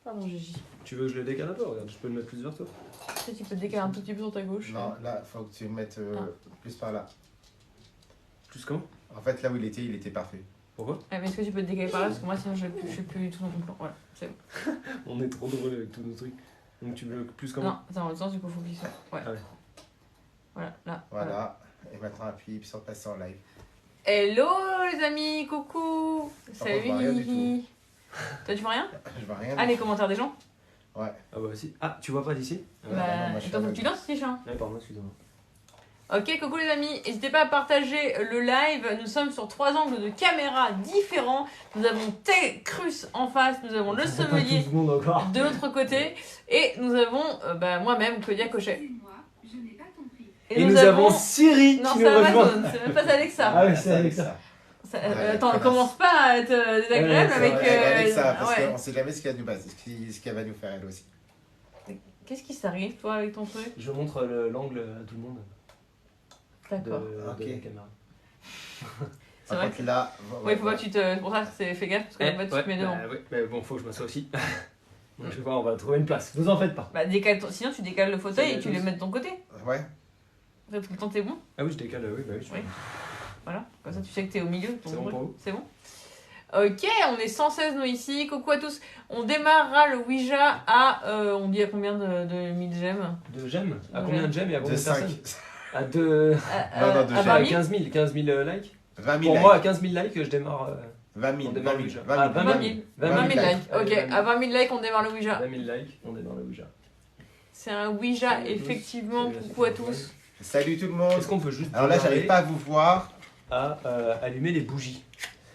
Pardon, Gigi. Tu veux que je le décale un peu? Regarde, je peux le mettre plus vers toi. Tu peux te décaler un tout petit peu sur ta gauche. Non, là, faut que tu le mettes plus par là. Plus comment? En fait, là où il était parfait. Pourquoi? Mais est-ce que tu peux te décaler par là? Parce que moi, sinon, je suis plus du tout dans mon plan. Voilà, c'est bon. On est trop drôle avec tous nos trucs. Donc tu veux plus comment? Non, c'est dans l'autre sens, du coup, faut qu'il soit. Ouais. Ah ouais. Voilà, là. Voilà. Et maintenant, appuie sur passer en live. Hello les amis, coucou. Salut je vois rien du Hihi. Toi, tu vois rien? Je vois rien. Ah, les commentaires des gens? Ouais. Ah bah aussi. Ah, tu vois pas d'ici? Ouais, Bah, non, moi, je suis attends, faut que aveugle. tu lances, Ticha. Ouais, pardon, excuse-moi. Ok, coucou les amis, n'hésitez pas à partager le live. Nous sommes sur 3 angles de caméra différents. Nous avons Tecrus en face, nous avons le sommelier Tout le monde encore. de l'autre côté, et nous avons moi-même, Claudia Cochet. Excuse-moi, je n'ai pas compris. Et nous avons Siri Non, qui c'est nous rejoint. Amazon, c'est même pas Alexa. Ah oui, c'est Alexa. Attends, commence pas à être désagréable Ouais, avec. Avec ça, parce ouais. qu'on sait jamais ce qu'elle va nous faire elle aussi. Qu'est-ce qui s'arrive, toi, avec ton truc? Je montre l'angle à tout le monde de D'accord. Ok. la caméra. C'est Par vrai contre, là. Oui, faut pas que tu te. C'est pour ça que c'est fais gaffe, parce que en fait, tu te mets devant. bah, ouais, mais bon, faut que je m'assoie aussi. Donc je vais voir, on va trouver une place. Vous en faites pas. Bah, sinon, tu décales le fauteuil et tu les mets de ton côté. Ouais. Tout le temps, t'es bon. Ah oui, je décale, oui, bah oui. Oui. Voilà, comme ça, tu sais que t'es au milieu. C'est bon pour vous? C'est bon. Ok, on est 116 nous ici. Coucou à tous. On démarrera le Ouija à. On dit à combien de 1000 gemmes? De j'aime? À De combien de j'aime et à De combien de 5. personnes? À 2. Non, non, de à gemmes. 20 À 000. 15 000 likes. 20 000 Pour likes. moi, à 15 000 likes, je démarre. 20 000. on démarre 20 le 000. Ouija. Ah, 20 000. 20 000 likes. Ok, Allez, 20 000. à 20 000 likes, on démarre le Ouija. 20 000 likes, on démarre le Ouija. C'est un Ouija, Salut à tous. effectivement. Salut à Coucou à ceux qui tous. Salut tout le monde. Est-ce qu'on peut juste. Alors là, j'arrive pas à vous voir. à allumer les bougies?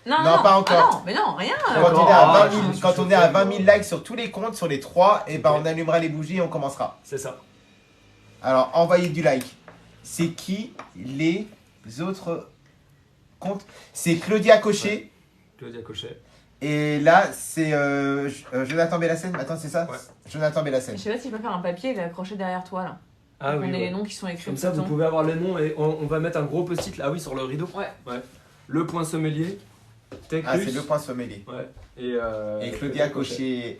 Non, pas encore. Ah non, mais non, rien. Quand on est Ah, à 20 je 000, me suis quand on chauffé, est à 20 moi. 000 likes sur tous les comptes, sur les 3, et ben Ok. on allumera les bougies et on commencera. C'est ça. Alors, envoyez du like. C'est qui les autres comptes? C'est Claudia Cochet. Claudia Cochet. Et là, c'est Jonathan Bellassène. Attends, c'est ça? Ouais. Jonathan Je Bellassène. sais pas si je peux faire un papier et l'accrocher derrière toi là. Ah on oui. a ouais. les noms qui sont écrits. Comme tout ça, le vous temps. pouvez avoir les noms et on va mettre un gros post-it là, oui, sur le rideau. Ouais. Le point sommelier. Tecrus. Ah, c'est le point sommelier. Ouais. Et Claudia Cochet.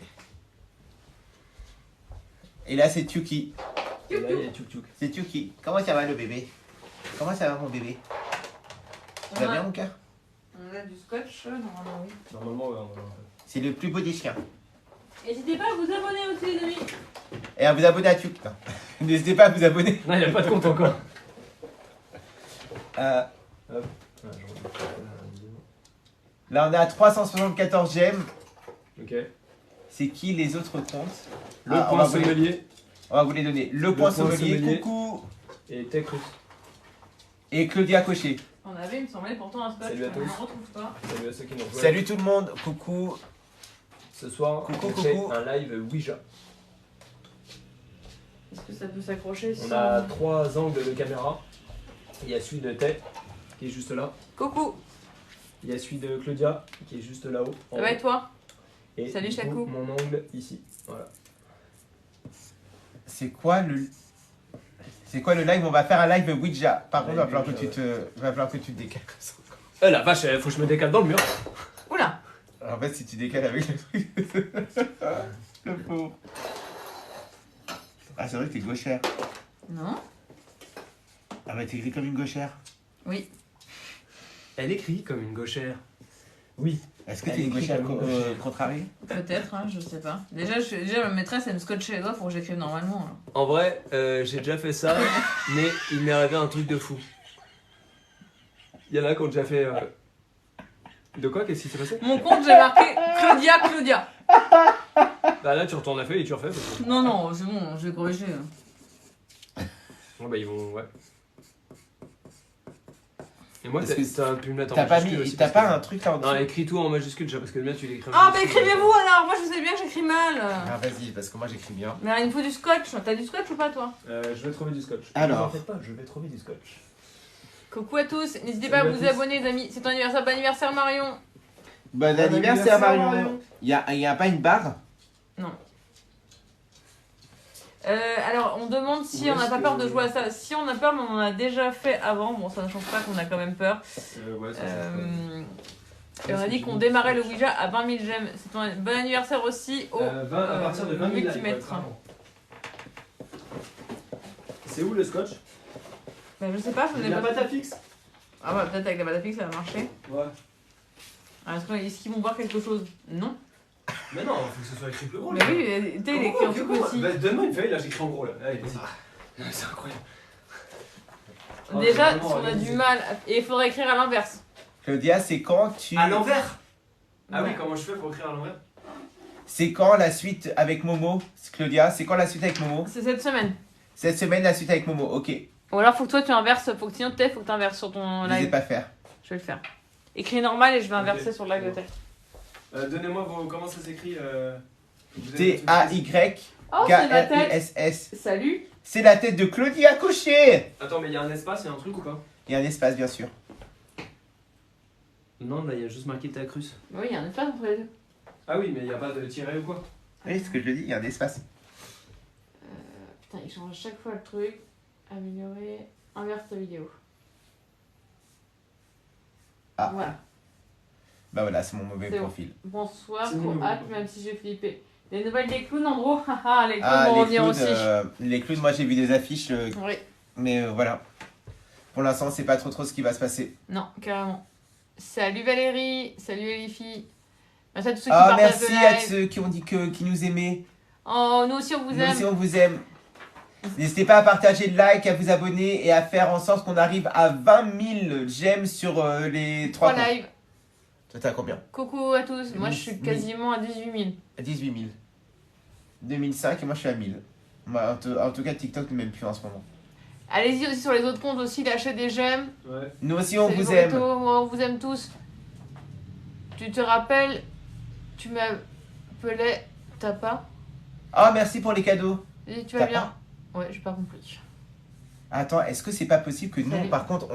Et là, c'est Tuki. Et là, il y a Tchouk Tchouk. C'est Tuki. Comment ça va le bébé? Comment ça va mon bébé? Tu vas bien mon cœur? On a du scotch, normalement oui. Normalement, ouais, on va. C'est le plus beau des chiens. N'hésitez pas à vous abonner aussi les amis. Et à vous abonner à Tuki. Non. N'hésitez pas à vous abonner. Non, il n'y a pas de compte encore. Là, on est à 374 gemmes. Ok. C'est qui les autres comptes? Le Ah, on va point vous les- sommelier On va vous les donner. Le point point sommelier, sommelier. coucou. et Tecrus. Et Claudia Cochet. On avait, il me semblait pourtant un scotch, Salut à mais on tous. ne retrouve pas. Salut à ceux qui nous rejoignent. Salut tout le monde, coucou. Ce soir, Coucou, on fait coucou. un live Ouija. Est-ce que ça peut s'accrocher On sans... a 3 angles de caméra. Il y a celui de Tech qui est juste là. Coucou, Il y a celui de Claudia qui est juste là-haut. en ça va haut. et toi? Et Salut, du coup, Chakou. mon angle ici. Voilà. C'est quoi le live? On va faire un live Ouija. Par contre, il va falloir que Ouija, tu te décales comme ça. La vache, faut que je me décale dans le mur. Oula. Alors, en fait, si tu décales avec le truc. Le pauvre. Ah, c'est vrai que t'es gauchère. Non? Ah, bah, t'écris comme une gauchère. Oui. Elle écrit comme une gauchère. Oui. Est-ce que Elle t'es une écrit gauchère comme une gauchère. contrariée? Peut-être, hein, je sais pas. Déjà, ma maîtresse, elle me scotchait les doigts pour que j'écrive normalement. Là. En vrai, j'ai déjà fait ça, mais il m'est arrivé un truc de fou. Il y en a qui ont déjà fait. De quoi? Qu'est-ce qui s'est passé? Mon compte, j'ai marqué Claudia. Bah là, tu retournes la feuille et tu refais. Parce que... Non, non, c'est bon, j'ai corrigé. Ouais, bah ils vont. Ouais. Et moi, Parce que t'as pu me mettre en T'as pas majuscule aussi. t'as parce pas que- un truc là en dessous? Non, écris tout en majuscule déjà parce que le mien, tu l'écris en Ah, bah majuscule. écrivez-vous alors. Moi, je sais bien que j'écris mal. Ah, vas-y, parce que moi j'écris bien. Mais il me faut du scotch. T'as du scotch ou pas, toi? Je vais trouver du scotch. Alors. Ne t'en faites pas, je vais trouver du scotch. Coucou à tous. N'hésitez pas à Salut à vous tous. abonner, les amis. C'est ton anniversaire. Bon anniversaire, Marion. Bon anniversaire, anniversaire Marion. Marion. Il y a pas une barre? Alors, on demande si Où on n'a est-ce pas peur que- de jouer à ça. Si on a peur, mais on en a déjà fait avant. Bon, ça ne change pas qu'on a quand même peur. Ouais, ça change Euh, Et on a dit qu'on démarrait le Ouija à 20 000 gemmes. C'est ton bon anniversaire aussi au 20, à partir de 20 000 multimètre. C'est où le scotch? Bah, je sais pas, je Il n'ai n'y a pas. pas ta fixe? Ah bah peut-être avec la pâte à fixe ça va marcher. Ouais. Ah, est-ce qu'ils vont voir quelque chose? Non. Mais non, faut que ce soit écrit plus gros. Mais oui, tu sais, il est écrit en tout petit. Bah, donne-moi une feuille, là j'écris en gros là. Allez, vas-y. C'est incroyable. Oh, Déjà, c'est si vraiment on a organisé. du mal. Et il faudrait écrire à l'inverse. Claudia, c'est quand tu. À l'envers. Ah oui, Ouais. comment je fais pour écrire à l'envers? C'est quand la suite avec Momo? Claudia, c'est quand la suite avec Momo? C'est cette semaine. Cette semaine, la suite avec Momo, ok. Ou alors faut que toi tu inverses, faut que sinon Tef, faut que tu inverses sur ton N'hésitez live. pas à faire. Je vais le faire. Écris normal et je vais Ok. inverser sur le live de Tef. Donnez-moi comment ça s'écrit. T-A-Y-K-R-I-S-S. Oh, c'est ma tête. Salut. C'est la tête de Claudia Cochet. Attends, mais il y a un espace, il y a un truc ou pas? Il y a un espace, bien sûr. Non, là il y a juste marqué ta cruce. Oui, il y a un espace entre les deux. Ah oui, mais il n'y a pas de tiret ou quoi? Oui, c'est ce que je dis, il y a un espace. Putain, il change à chaque fois le truc. Améliorer. Inverse ta vidéo. Ah. Voilà. Bah voilà, c'est mon mauvais C'est bon. profil. Bonsoir, C'est trop bon, hâte, bon. même si j'ai flippé. Les nouvelles des clowns en gros, haha, les clowns Ah, vont les revenir clowns, aussi. les clowns, moi j'ai vu des affiches, Oui, mais voilà. Pour l'instant, c'est pas trop ce qui va se passer. non, carrément. Salut Valérie, salut Elifi. Merci à tous ceux qui Ah, partagent merci le à live. ceux qui ont dit qui nous aimaient. Oh, nous aussi on vous Nous aime. aussi, on vous aime. N'hésitez pas à partager le like, à vous abonner et à faire en sorte qu'on arrive à 20 000 j'aime sur les 3 3 lives. Toi, t'as combien? Coucou à tous, moi je suis quasiment à 18 000. 18 000. 2005 et moi je suis à 1000. Moi, en tout cas, TikTok ne m'aime plus en ce moment. Allez-y aussi sur les autres comptes aussi, lâchez des j'aime. Ouais. Nous aussi, on Salut vous aime. Boruto, moi, on vous aime tous. Tu te rappelles, tu m'appelais, t'as pas? Ah, merci pour les cadeaux. Et tu vas T'as bien? Ouais, j'ai pas compris. Attends, est-ce que c'est pas possible que nous, Salut. par contre,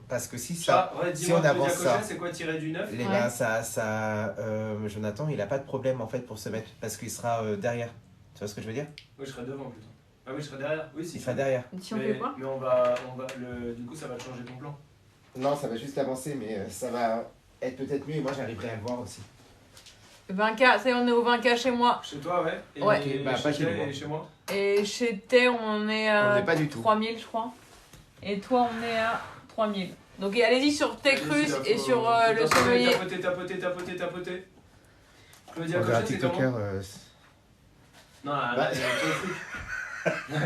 parce que si ça, Ouais, si dis-moi, on avance Claudia Cochet, ça. c'est quoi tirer du 9? les Ouais. ben, Jonathan, il a pas de problème en fait pour se mettre parce qu'il sera derrière. Tu vois ce que je veux dire? Oui, je serai devant plutôt. Ah oui, je serai derrière. Oui, si. Il sera derrière. Si on fait quoi? Mais du coup, ça va changer ton plan. Non, ça va juste avancer, mais ça va être peut-être mieux et moi j'arriverai à le voir aussi. 20K, ça y est, on est au 20K chez moi. Chez toi, ouais. Et Ouais. chez Bah, pas chez toi nous, et chez moi. Et chez T, on est On à n'est pas du tout. 3000, je crois. Et toi, on est à 3000. Donc allez-y sur Techrus et sur le sommelier. Tapoter. Claudia On verra Cochet, c'est comment? TikToker. Non, là, Bah. il y a un truc.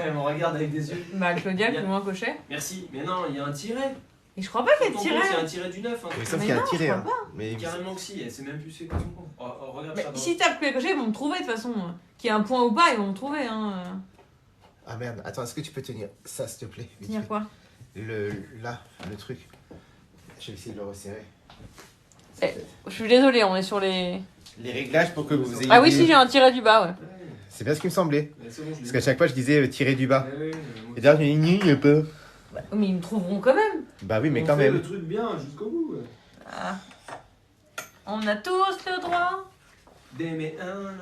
Elle me regarde avec des yeux. Bah Claudia, Bien. plus loin cochet. Merci. Mais non, il y a un tiret. Et je crois pas qu'il y ait de Ton compte, il y a tiret. un tiret du 9. Hein. Oui, Mais sauf qu'il y a non, un tiré. je Hein. crois Mais Carrément que si, elle sait même plus c'est quoi ton compte. Regarde Mais ça. si tapes Claudia Cochet, ils vont me trouver de toute façon. Qu'il y ait un point ou pas, ils vont me trouver. Hein. Ah merde, attends, est-ce que tu peux tenir ça s'il te plaît? vite Tenir fait. quoi? Là, le truc. Je vais essayer de le resserrer. Eh. Je suis désolée, on est sur les. Les réglages pour que vous ayez. Ah oui, si, j'ai un tiret du bas, ouais. C'est bien ce qui me semblait. C'est bon, je l'ai Parce qu'à chaque fois, je disais tirer du bas. Ouais, Et d'ailleurs, je dis, il n'y a pas. Bah, mais ils me trouveront quand même. Bah oui, mais on quand fait même. le truc bien jusqu'au bout. Ah. On a tous le droit. D'aimer un.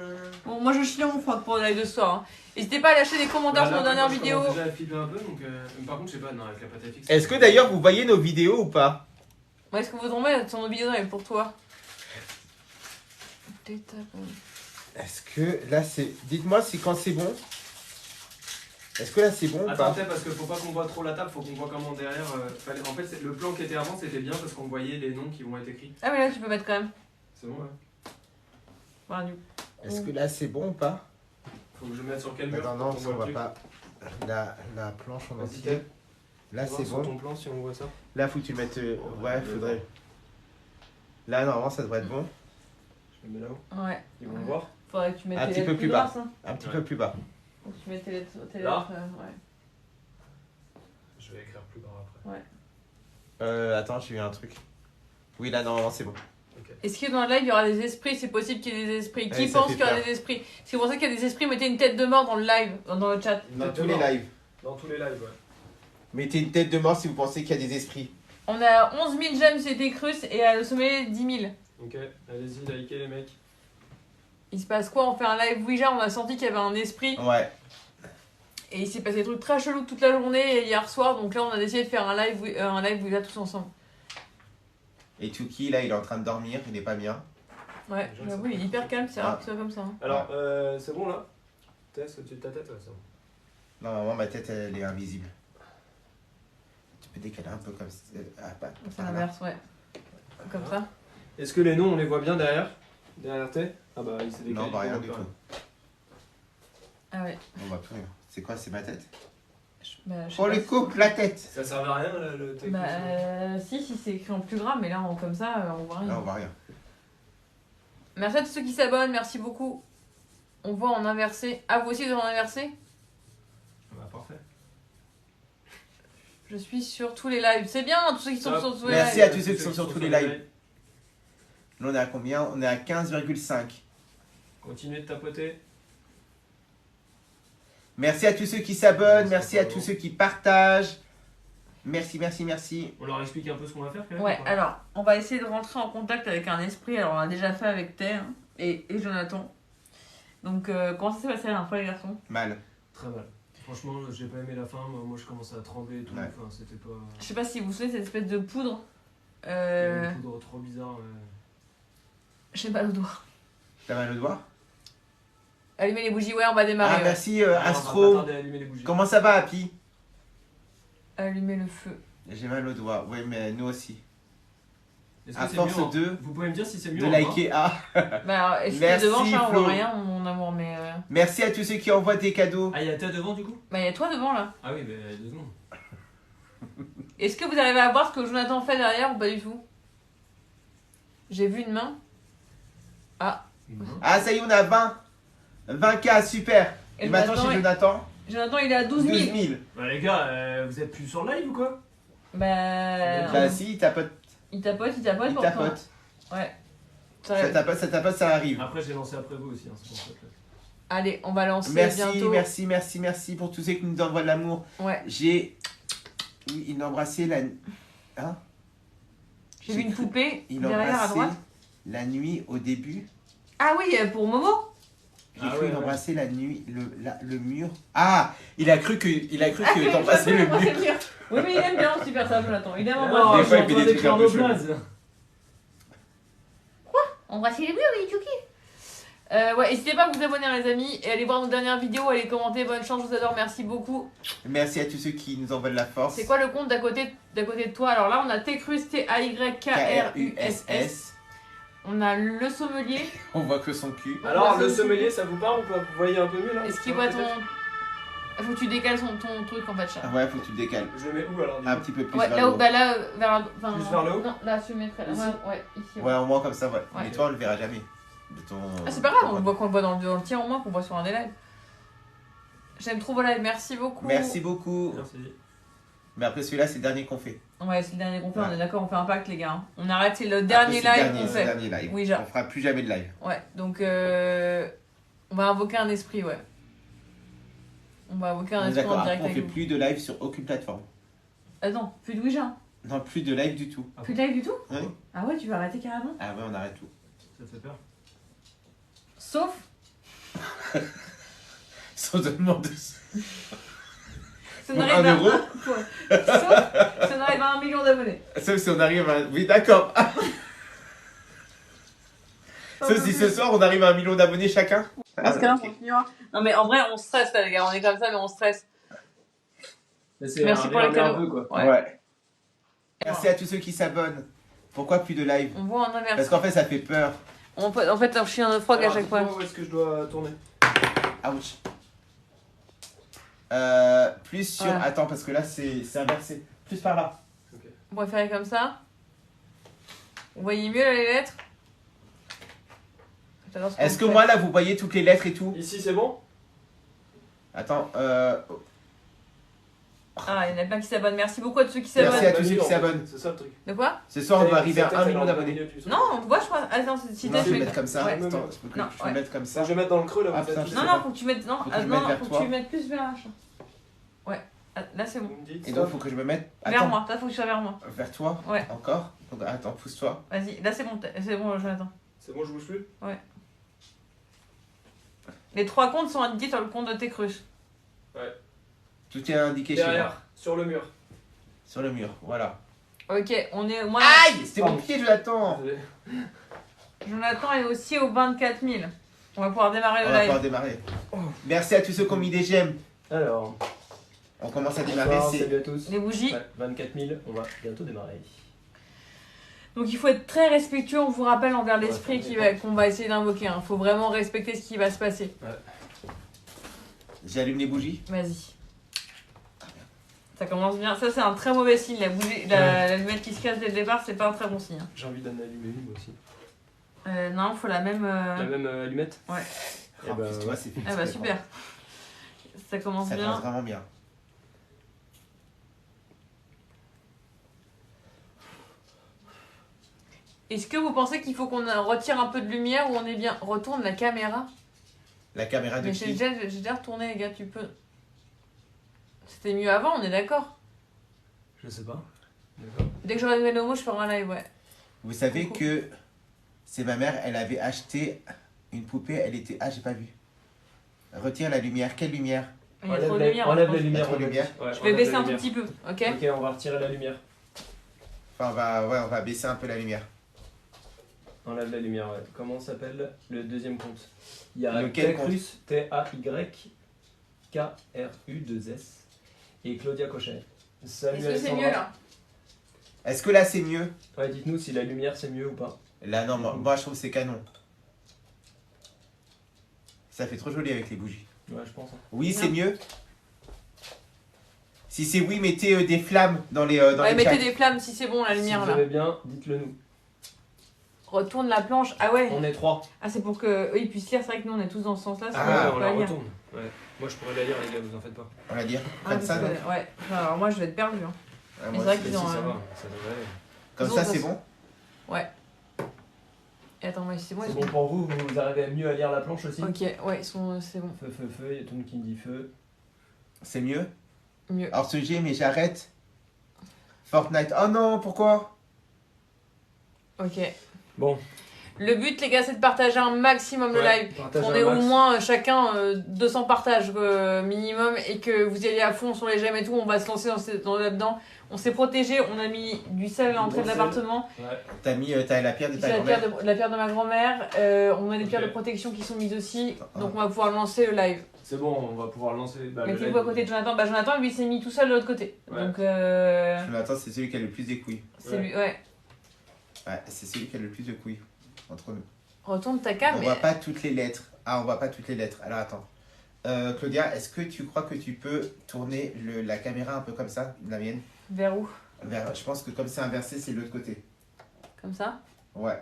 Bon, moi je chie, on fera pour le live de ce soir. Hein. N'hésitez pas à lâcher des commentaires sur nos dernières vidéos. Déjà à flipper un peu, donc. Par contre, je sais pas, non, avec la pâte à fixe. Est-ce que d'ailleurs, vous voyez nos vidéos ou pas? Ouais, est-ce que vous tombez sur nos vidéos live pour toi? Est-ce que là, c'est. Dites-moi si quand c'est bon. Est-ce que là, c'est bon ou Attends, pas? parce qu'il faut pas qu'on voit trop la table, faut qu'on voit comment derrière. En fait, le plan qui était avant, c'était bien parce qu'on voyait les noms qui vont être écrits. Ah, mais là tu peux mettre quand même. C'est bon, ouais. Voilà, du Est-ce que là, c'est bon ou pas? Faut que je mette sur quel mur? Attends, non, pour parce qu'on qu'on voit le voit truc. pas la planche en Vas-y, entier. Ted. Là, Voir c'est sur bon. ton plan si on voit ça. Là, faut que tu le mettes. Ouais, faudrait. Là, normalement, ça devrait être bon. Je le mets là-haut. Ouais. Ils vont me voir. Faudrait que tu mettes Un tes petit lettres peu plus bas. grasses, hein. Un petit Ouais. peu plus bas. Faut que tu mettes tes lettres. Là ouais. Je vais écrire plus grand après. Attends, j'ai eu un truc. Oui, là, normalement, c'est bon. Est-ce que dans le live il y aura des esprits? C'est possible qu'il y ait des esprits. Qui Ouais, ça pense fait qu'il y aura peur. des esprits? Si vous pensez qu'il y a des esprits, mettez une tête de mort dans le live, dans le chat. Dans tous les Exactement. lives. Dans tous les lives, ouais. Mettez une tête de mort si vous pensez qu'il y a des esprits. On a 11 000 j'aime, c'était Crus, et à le sommet 10 000. Ok, allez-y, likez les mecs. Il se passe quoi? On fait un live Ouija, on a senti qu'il y avait un esprit. Ouais. Et il s'est passé des trucs très chelous toute la journée hier soir, donc là on a décidé de faire un live Ouija tous ensemble. Et Tuki, là, il est en train de dormir, il est pas bien. Ouais, j'avoue, il est hyper calme, c'est rare Ah. que ce soit comme ça. Hein. Alors, c'est bon là? Test au-dessus de ta tête, ouais, c'est bon. Normalement, ma tête, elle est invisible. Tu peux décaler un peu comme ça. Ah, pas. C'est par là. l'inverse, ouais. Comme ça. Est-ce que les noms, on les voit bien derrière? Derrière T? Ah bah, il s'est décalé. Non, bah rien on du voit tout. pas. Ah ouais. On voit plus rien. C'est quoi, c'est ma tête? Bah, je sais On pas lui si- coupe la tête. Ça servait à rien là, le texte? Bah, si c'est écrit en plus gras, mais là, comme ça, on voit rien. Là, on voit rien. Merci à tous ceux qui s'abonnent, merci beaucoup. On voit en inversé. Ah, vous aussi, vous en inversé? Bah, parfait. Je suis sur tous les lives. C'est bien, tous ceux qui sont Top. sur tous les Merci lives. à tous ceux qui sont sur tous les lives. Là, on est à combien? On est à 15,5. Continuez de tapoter. Merci à tous ceux qui s'abonnent. Merci à tous ceux qui partagent. Merci, merci, merci. On leur explique un peu ce qu'on va faire quand même? Ouais, ou pas alors, on va essayer de rentrer en contact avec un esprit. Alors, on l'a déjà fait avec Terre et Jonathan. Donc, comment ça s'est passé la dernière fois, les garçons? Mal. Très mal. Franchement, j'ai pas aimé la fin. Moi, je commençais à trembler et tout. Ouais. Enfin, c'était pas. Je sais pas si vous vous souvenez cette espèce de poudre. Il y avait une poudre trop bizarre. J'ai mal au doigt. T'as mal au doigt? Allumez les bougies, ouais, on va démarrer. Ah, ouais. merci Alors, on va pas Astro. tarder à allumer les bougies. Comment ça va, Happy? Allumez le feu. J'ai mal au doigt. Oui, mais nous aussi. Est-ce que À c'est force mieux en- de Vous pouvez me dire si c'est mieux de en bas? liker. Ah, Bah, alors, si t'es Merci, devant, ça, on Flo. voit rien, mon amour, mais. merci à tous ceux qui envoient des cadeaux. Ah, il y a T devant du coup? Bah, il y a toi devant là. Ah oui, mais 2 secondes. Est-ce que vous arrivez à voir ce que Jonathan fait derrière ou pas du tout? J'ai vu une main. Ah, Ah, ça y est, on a 20. 20K, super. Et maintenant, Jonathan, chez Jonathan, Jonathan, il est à 12 12 000. 000. Bah, les gars, vous êtes plus sur le live ou quoi? Bah. Bah, si, il tapote. Il tapote Il pourtant. tapote. Ouais. Ça Ça- tapote, ça arrive. Après, j'ai lancé après vous aussi, hein, c'est pour ça que. Allez, on va lancer Merci, bientôt. merci, merci, merci pour tous ceux qui nous envoient de l'amour. Ouais. J'ai. Oui, il a embrassé la. Hein? J'ai vu une cru- poupée Il a derrière à embrassé droite. la nuit au début. Ah oui, pour Momo. J'ai Ah cru ouais, embrasser la nuit, le mur. Ah, il a cru que t'embrassais le mur. Oui, mais il aime bien super ça, Jonathan. Il aime Non, embrasser. Des fois, je il suis fait en des train trucs un d'écrire peu nos chelous. blazes. Embrasser les murs, oui, Chucky. Ouais, n'hésitez pas à vous abonner, les amis, et allez voir nos dernières vidéos, allez commenter. Bonne chance, je vous adore, merci beaucoup. Merci à tous ceux qui nous envoient de la force. C'est quoi le compte d'à côté de toi? Alors là, on a Tcrus, T-A-Y-K-R-U-S-S. On a le sommelier. On voit que son cul. Alors, le sommelier, ça vous parle ou pas? Vous voyez un peu mieux là? Est-ce qu'il voit ton. Faut que tu décales ton truc en fait, chat. Ah ouais, faut que tu le décales. Je le mets où alors? Un petit peu plus Ouais, vers là le où, haut. bah là, vers. Enfin, Plus vers le haut? Non, là, je mettrais là. Ici Ouais, ici. Ouais, au moins comme ça, ouais. Ouais. Mais toi, on le verra jamais. De ton... Ah, c'est pas grave, on le voit qu'on le voit dans le tien au moins, qu'on voit sur un des lives. J'aime trop vos lives, merci beaucoup. Merci beaucoup. Merci. Mais après, celui-là, c'est le dernier qu'on fait. Ouais, c'est le dernier qu'on fait, Ouais. on est d'accord, on fait un pacte, les gars. On arrête, c'est le Après, dernier c'est le live dernier, qu'on c'est le fait. dernier live. Oui, genre. On fera plus jamais de live. Ouais, donc on va invoquer un esprit, ouais. On va invoquer un On est esprit d'accord, en après, direct on fait avec vous. plus de live sur aucune plateforme. Attends, plus de Ouija. Non, plus de live du tout. Plus de live du tout? Oui. Ah ouais, tu vas arrêter carrément? Ah ouais, on arrête tout. Ça te fait peur? Sauf. Sans demande de... Si on Pour arrive 1 euro. Sauf si on arrive à 1 million d'abonnés. Sauf si on arrive à... Oui, d'accord. Sauf si ce soir, on arrive à 1 million d'abonnés chacun. Parce que là, on ok. continuera. Non, mais en vrai, on stresse là, les gars. On est comme ça, mais on stresse. C'est Merci pour les un cadeaux. peu quoi. Ouais. Merci à tous ceux qui s'abonnent. Pourquoi plus de live? On voit en inverse. Parce qu'en fait, ça fait peur. En fait, je suis un frog à Alors, chaque fois. dites-moi où est-ce que je dois tourner? Ouch. Plus sur... Voilà. Attends, parce que là, c'est inversé. Plus par là. On va faire comme ça. Vous voyez mieux là, les lettres? J'adore ce qu'on Est-ce que fait. moi, là, vous voyez toutes les lettres et tout? Ici, c'est bon? Attends, Ah, il y en a plein qui s'abonnent. Merci beaucoup à tous ceux qui Merci s'abonnent. à tous ceux qui s'abonnent. C'est ça le truc. De quoi? Ce soir, on doit arriver à 1 million million d'abonnés. Non, on te voit, je crois. Attends, si Non, t'as, je vais mets- mettre comme ça. Ouais. Attends, je peux Non, je peux ouais. mettre comme Ça, ça. je vais mettre dans le creux là. Ah, peut-être. putain, je Non, sais non, pas. faut que tu mettes. Non, Faut que ah, je non, mette non, vers faut que toi. tu mettes plus vers là. Ouais. Ah, là, c'est bon. Vous me dites. Et donc, faut que je me mette. Vers Attends, moi. Là, faut que tu sois vers moi. vers toi. Ouais. Encore. Donc, attends, pousse-toi. Vas-y. Là, c'est bon, Jonathan. C'est bon, je bouge plus? Les 3 comptes sont indiqués sur le compte de Tcrus. Tout est indiqué chez moi. Derrière, sur le mur. Sur le mur. Voilà. Ok, on est. Moi, Aïe, c'était mon Pardon. pied, Jonathan. Désolé. Jonathan est aussi aux 24 000. On va pouvoir démarrer On le va live. pouvoir démarrer. Merci à tous ceux qui ont mis des j'aime. Alors, On commence à démarrer. bonsoir, C'est salut à tous. Les bougies. Ouais, 24 000, on va bientôt démarrer. Donc il faut être très respectueux, on vous rappelle, envers l'esprit Ouais, qu'on va essayer d'invoquer. Il faut vraiment respecter ce qui va se passer. J'allume les bougies. Vas-y. Ça commence bien. Ça, c'est un très mauvais signe. La bougie, l'allumette qui se casse dès le départ, c'est pas un très bon signe. J'ai envie d'en allumer une moi aussi. Non, faut la même. La même allumette. Ouais. Eh Oh, ben, putain, c'est fait Ah bah exprès, super. Ça commence Ça bien. commence vraiment bien. Est-ce que vous pensez qu'il faut qu'on retire un peu de lumière ou on est bien? Retourne la caméra. La caméra de Mais qui? j'ai déjà retourné, les gars, tu peux. C'était mieux avant, on est d'accord? Je sais pas. D'accord. Dès que j'aurai des mots, je ferai un live, ouais. Vous savez Coucou. que c'est ma mère, elle avait acheté une poupée, elle était... Ah, j'ai pas vu. Retire la lumière. Quelle lumière? Il y a trop de lumière. Enlève je la pense. lumière. trop de on a lumière. dit. Ouais, Je vais enlève baisser la un tout lumière. petit peu, ok? Ok, on va retirer la lumière. Enfin, on va baisser un peu la lumière. Enlève la lumière, ouais. Comment s'appelle le deuxième compte? Il y a Lequel compte? Tacrus, T-A-Y-K-R-U-2-S et Claudia Cochet. Salut Est-ce que c'est Alexandra. mieux là? Est-ce que là, c'est mieux? Ouais, dites-nous si la lumière c'est mieux ou pas. Là, non, moi je trouve que c'est canon. Ça fait trop joli avec les bougies. Ouais, je pense. Hein. Oui, Non. c'est mieux. Si c'est oui, mettez des flammes dans les Ouais, les mettez chats. des flammes si c'est bon la lumière si vous là. avez bien, dites-le nous. Retourne la planche. Ah ouais. On est 3. Ah, c'est pour que eux ils puissent lire. C'est vrai que nous on est tous dans ce sens là. Ah, on peut la pas lire. retourne. Ouais. Moi je pourrais la lire les gars, vous en faites pas. On va dire Ah, comme parce ça. que- non ouais. Alors moi je vais être perdu. Hein. Ah, Mais moi c'est vrai aussi. qu'ils Mais ont. si, ça va, ça devrait aller. Comme Ils ont ça, ça. c'est bon. Et attends, ouais, c'est bon. C'est ils bon pour vous, vous arrivez mieux à lire la planche aussi? sont- Ok, ouais, ils sont. C'est bon. Feu, feu, feu, il y a tout le monde qui me dit feu. C'est mieux. Mieux. Alors ce jeu, mais j'arrête. Fortnite. Oh non, pourquoi? Ok. Bon. Le but, les gars, c'est de partager un maximum le Ouais, live. partage On un ait au max. moins chacun 200 partages minimum et que vous y allez à fond sur les j'aime et tout. On va se lancer là-dedans. On s'est protégé, on a mis du sel à l'entrée de Bon sel. l'appartement. Ouais. T'as la pierre de Ici, ta la grand-mère. la pierre de ma grand-mère. On a des Ok. pierres de protection qui sont mises aussi. Ah. Donc on va pouvoir lancer le live. C'est bon, on va pouvoir lancer. Bah, le Mettez-vous live. à côté de Jonathan. Bah, Jonathan, lui, s'est mis tout seul de l'autre côté. Ouais. Donc, Jonathan, c'est celui qui a le plus de couilles. c'est lui. Ouais. Ouais, c'est celui qui a le plus de couilles entre nous. Retourne ta cam. On voit pas toutes les lettres. Ah, on voit pas toutes les lettres. Alors attends. Claudia, est-ce que tu crois que tu peux tourner la caméra un peu comme ça, la mienne? Vers où? Je pense que comme c'est inversé, c'est de l'autre côté. Comme ça? Ouais.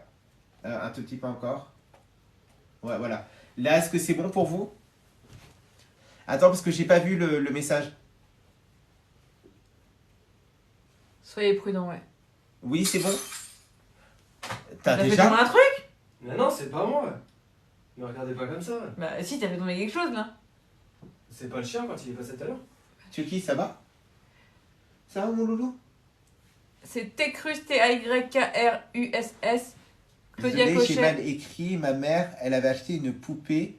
Un tout petit peu encore. Ouais, voilà. Là, est-ce que c'est bon pour vous? Attends, parce que j'ai pas vu le message. Soyez prudents, ouais. Oui, c'est bon? T'as T'as fait déjà? tomber un truc? Mais non, c'est pas moi. Ne regardez pas comme ça. Bah, si, t'as fait tomber quelque chose là. C'est pas le chien quand il est passé tout à l'heure. Chucky, ça va? Ça va, mon loulou? C'est Tcrus, T-A-Y-K-R-U-S-S. Claudia Désolé, j'ai Cochet. mal écrit. Ma mère, elle avait acheté une poupée.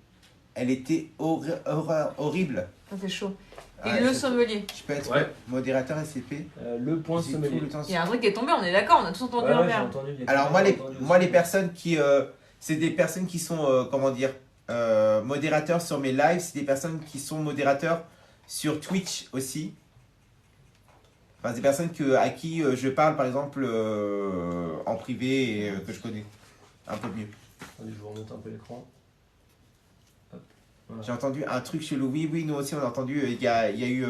Elle était horrible. Ça, c'est chaud. Et Ah, le je- sommelier. Je peux être Ouais. modérateur SCP. Le point J'ai sommelier. tout le temps Il y a un truc qui est tombé, on est d'accord, on a tous entendu Ouais, un j'ai verre. entendu. il y a Alors tout moi le les, monde entendu moi aussi. les personnes qui c'est des personnes qui sont comment dire modérateurs sur mes lives, c'est des personnes qui sont modérateurs sur Twitch aussi. Enfin des personnes à qui je parle par exemple en privé et que je connais un peu mieux. Attendez, je vous remonte un peu l'écran. Hop. Voilà. J'ai entendu un truc chelou. Oui, nous aussi on a entendu. Il y a eu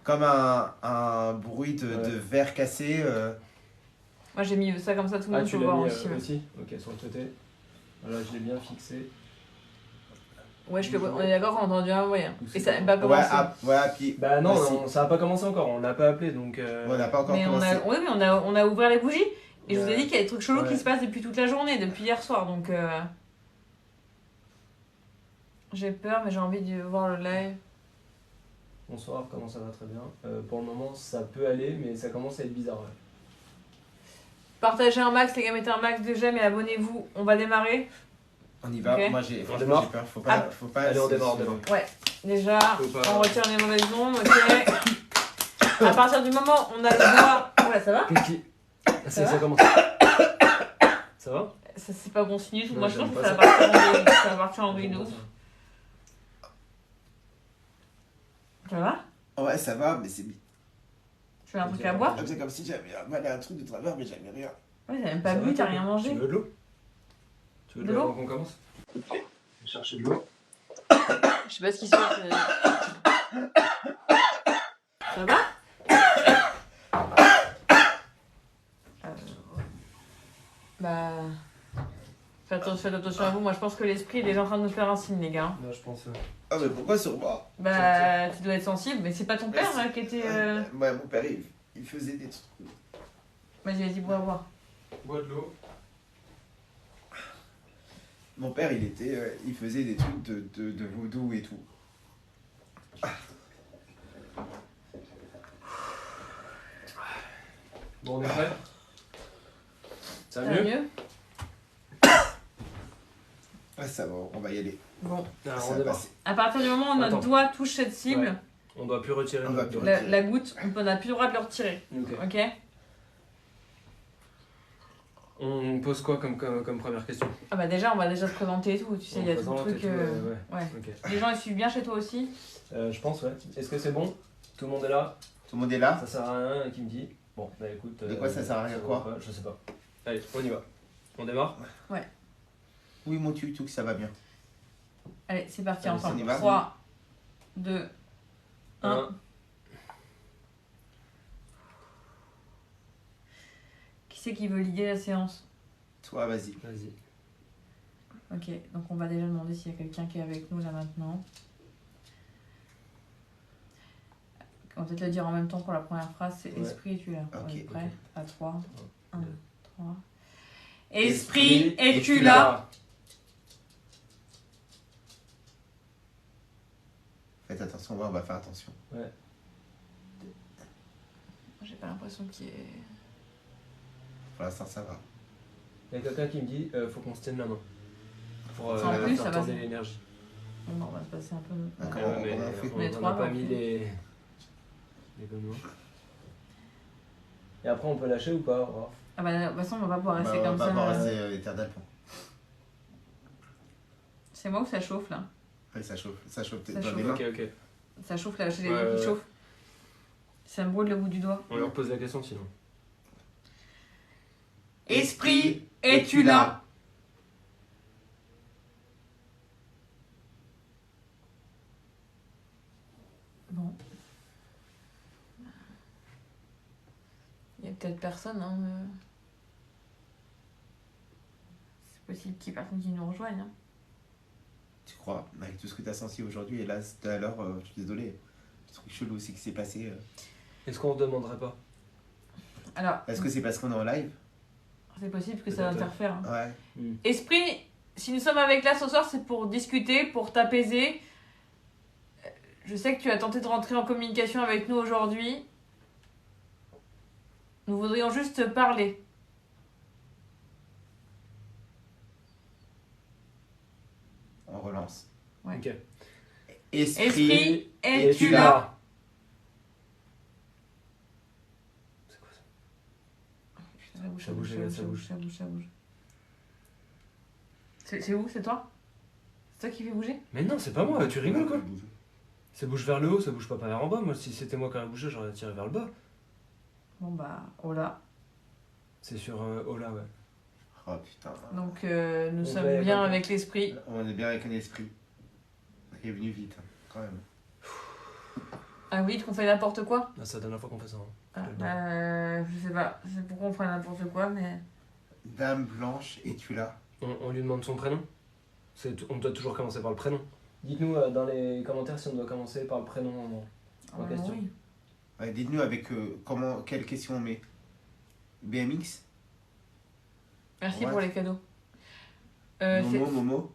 comme un bruit de verre cassé. Moi j'ai mis ça comme ça, tout le Ah, monde tu peut l'as voir mis aussi. Ouais. aussi. Ok, sur le côté. Voilà, je l'ai bien fixé. Ouais, on est d'accord qu'on a entendu un moyen. Ou Et c'est ça n'a pas- pas Ouais, commencé. ouais, puis Bah non, Bah, si. ça a pas commencé encore, on l'a pas appelé donc. on n'a pas encore Mais commencé. oui, mais on a ouvert les bougies. Et je vous ai Ouais. dit qu'il y a des trucs chelous Ouais. qui se passent depuis toute la journée, depuis hier soir. Donc j'ai peur, mais j'ai envie de voir le live. Bonsoir, comment ça va? Très bien. Pour le moment, ça peut aller, mais ça commence à être bizarre. Ouais. Partagez un max, les gars, mettez un max de j'aime et abonnez-vous. On va démarrer. On y va. Ok. Moi démarre. franchement j'ai peur. Faut pas. Faut pas Allez, on démarre, on démarre. Ouais, déjà, Faut pas- on retire les mauvaises ondes, ok. À partir du moment où on a le doigt Ouais, ça va? Qu'est-ce qui. Ah, Ça va ça commence. Ça va? Ça, c'est pas bon signe du tout. Non, Moi, je pense j'aime que pas ça va partir en vrille. Ça va partir en vrille de ouf. Ça va? Ouais, ça va, mais c'est Tu veux un truc à boire? c'est comme si j'avais un truc de travers, mais j'avais rien. Ouais, t'as même pas Ça bu, va, t'as toi rien Tu mangé. veux de l'eau? Tu veux De de l'eau l'eau avant qu'on commence? Je vais chercher de l'eau. Je sais pas ce qui se passe. Ça va? Bah. Faites attention à vous. Moi, je pense que l'esprit, il est en train de nous faire un signe, les gars. Là, je pense. Ah, mais pourquoi sur moi? Bah, tu dois être sensible, mais c'est pas ton père qui était. Ouais, mon père, il faisait des trucs. Vas-y, bois à boire. Bois de l'eau. Mon père, il faisait des trucs de vaudou et tout. Bon, on est prêt? Ça Ça va va mieux? mieux? Ouais, ça va, on va y aller. Bon. Alors, Ça on va démarre. passer. À partir du moment où notre Attends. doigt touche cette cible, Ouais. On doit plus retirer On notre doit doigt. plus la goutte, on n'a plus le droit de le retirer. Ok. Ok? On pose quoi comme première question? Ah bah déjà, on va déjà se présenter et tout. Tu sais, il y a tout le présente et truc. tout, ouais. Ouais. Ok. Les gens, ils suivent bien chez toi aussi? Je pense, ouais. Est-ce que c'est bon? Tout le monde est là? Tout le monde est là? Ça sert à rien qui me dit. Bon, bah écoute. De quoi ça sert à rien, quoi? va pas, je sais pas. Allez, on y va. On démarre? Oui, mon tuk-tuk, ça va bien. Allez, c'est parti Allez, ensemble. on y va. 3, 2, 1. Un. Qui c'est qui veut liguer la séance? Toi, vas-y. Vas-y. Ok, donc on va déjà demander s'il y a quelqu'un qui est avec nous là maintenant. On va peut-être le dire en même temps pour la première phrase, c'est Ouais. esprit, es-tu là? Ok, On est prêt? ok. À 3, 1, deux. 3. Esprit, es-tu là? Faites attention, ouais, on va faire attention. J'ai pas l'impression qu'il y ait... Pour l'instant, ça va. Il y a quelqu'un qui me dit faut qu'on se tienne la main. Pour En plus, faire ça va, tourner ça- l'énergie. Bon, bah, on va se passer un peu... D'accord. Ouais. Comment- mais comment on fait On est on trois, n'a pas donc. mis les bonnes mains. Et après, on peut lâcher ou pas? Oh. Ah bah, de toute façon, on va pas pouvoir rester Bah, on comme va ça. pas rester éternel. C'est moi ou ça chauffe là? Ouais, ça chauffe. Ça chauffe Ça dans chauffe. les mains. Ok, ok. Ça chauffe là, j'ai les Ouais, doigts qui ouais. chauffent. Ça me brûle le bout du doigt. On leur pose la question sinon. Esprit, es-tu là? Bon. Il y a peut-être personne, hein. C'est possible qu'il y ait personne qui nous rejoigne. Hein. Tu crois? Avec tout ce que tu as senti aujourd'hui, et là, tout à l'heure, je suis désolé. Le truc chelou aussi qui s'est passé. Est-ce qu'on ne demanderait pas? Alors, Est-ce que c'est parce qu'on est en live? c'est possible que ça Peut-être. interfère. Hein. Ouais. Esprit, si nous sommes avec là ce soir, c'est pour discuter, pour t'apaiser. Je sais que tu as tenté de rentrer en communication avec nous aujourd'hui. Nous voudrions juste te parler. On relance. Ouais. Ok. Esprit, es-tu Es-tu là? C'est quoi ça? Putain, ça bouge, Ça bouge, ça bouge, ça bouge, ça bouge. C'est où? C'est toi? C'est toi qui fais bouger? Mais non, c'est pas moi, tu rigoles quoi? Ça bouge vers le haut, ça bouge pas vers en bas. Moi, si c'était moi qui aurais bougé, j'aurais tiré vers le bas. Bon bah, oh là. C'est sur Ola, ouais. Oh putain. Donc nous On sommes va y bien aller. avec l'esprit. On est bien avec un esprit. Il est venu vite, hein, quand même. Ah oui, qu'on fait n'importe quoi? Ah, c'est la dernière fois qu'on fait ça. Hein. Je sais pas. Je sais pourquoi on ferait n'importe quoi, mais... Dame Blanche, es-tu là? On lui demande son prénom. On doit toujours commencer par le prénom. Dites-nous dans les commentaires si on doit commencer par le prénom en question. oui. Ouais, dites-nous avec quelle question on met. BMX? Merci Ouais. pour les cadeaux. Momo?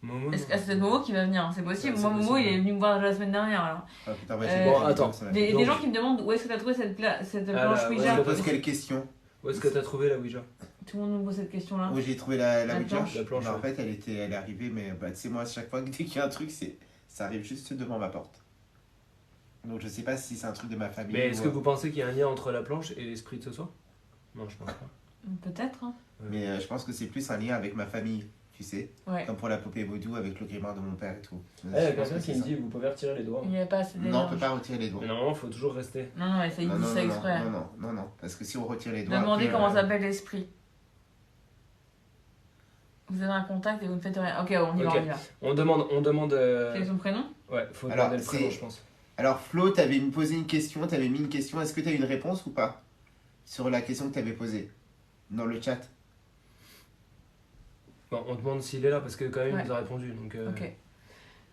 Momo. C'est Momo qui va venir, hein, c'est possible. Ouais, Moi, c'est Momo, possible. il est venu me voir déjà la semaine dernière. Alors. Ah putain, ouais, Bon, attends. Des Donc- gens qui me demandent où est-ce que tu as trouvé cette Ah, planche là, ouais, Ouija. Je pose quelle question? Où est-ce que t'as trouvé la Ouija? Tout le monde nous pose cette question-là. Où j'ai trouvé la La Ouija? planche. La planche, Bah, en ouais. fait, elle est arrivée, mais bah, tu sais, moi, à chaque fois que dès qu'il y a un truc, ça arrive juste devant ma porte. Donc je sais pas si c'est un truc de ma famille. Mais est-ce ou, que vous pensez qu'il y a un lien entre la planche et l'esprit de ce soir? Non, je pense pas. Peut-être, hein. Mais je pense que c'est plus un lien avec ma famille, tu sais. Ouais. Comme pour la poupée vaudou avec le grimoire de mon père et tout. Eh, Je il y a pense quelqu'un que qui c'est me ça. dit vous pouvez retirer les doigts. Il n'y a pas assez Non, d'énergie. on peut pas retirer les doigts. Mais normalement, il faut toujours rester. Non, non, ça, il dit ça exprès. non. Parce que si on retire les doigts. Demandez après, comment s'appelle l'esprit. Vous avez un contact et vous ne faites rien. Ok, on y va, Ok. on y va. On demande. Quel est son prénom? Ouais, faut Alors, demander le prénom, c'est- je pense. Alors Flo, t'avais posé une question, t'avais mis une question. Est-ce que t'as eu une réponse ou pas sur la question que t'avais posée dans le chat? Bon, on demande s'il est là parce que quand même Ouais. il nous a répondu. Donc, Ok.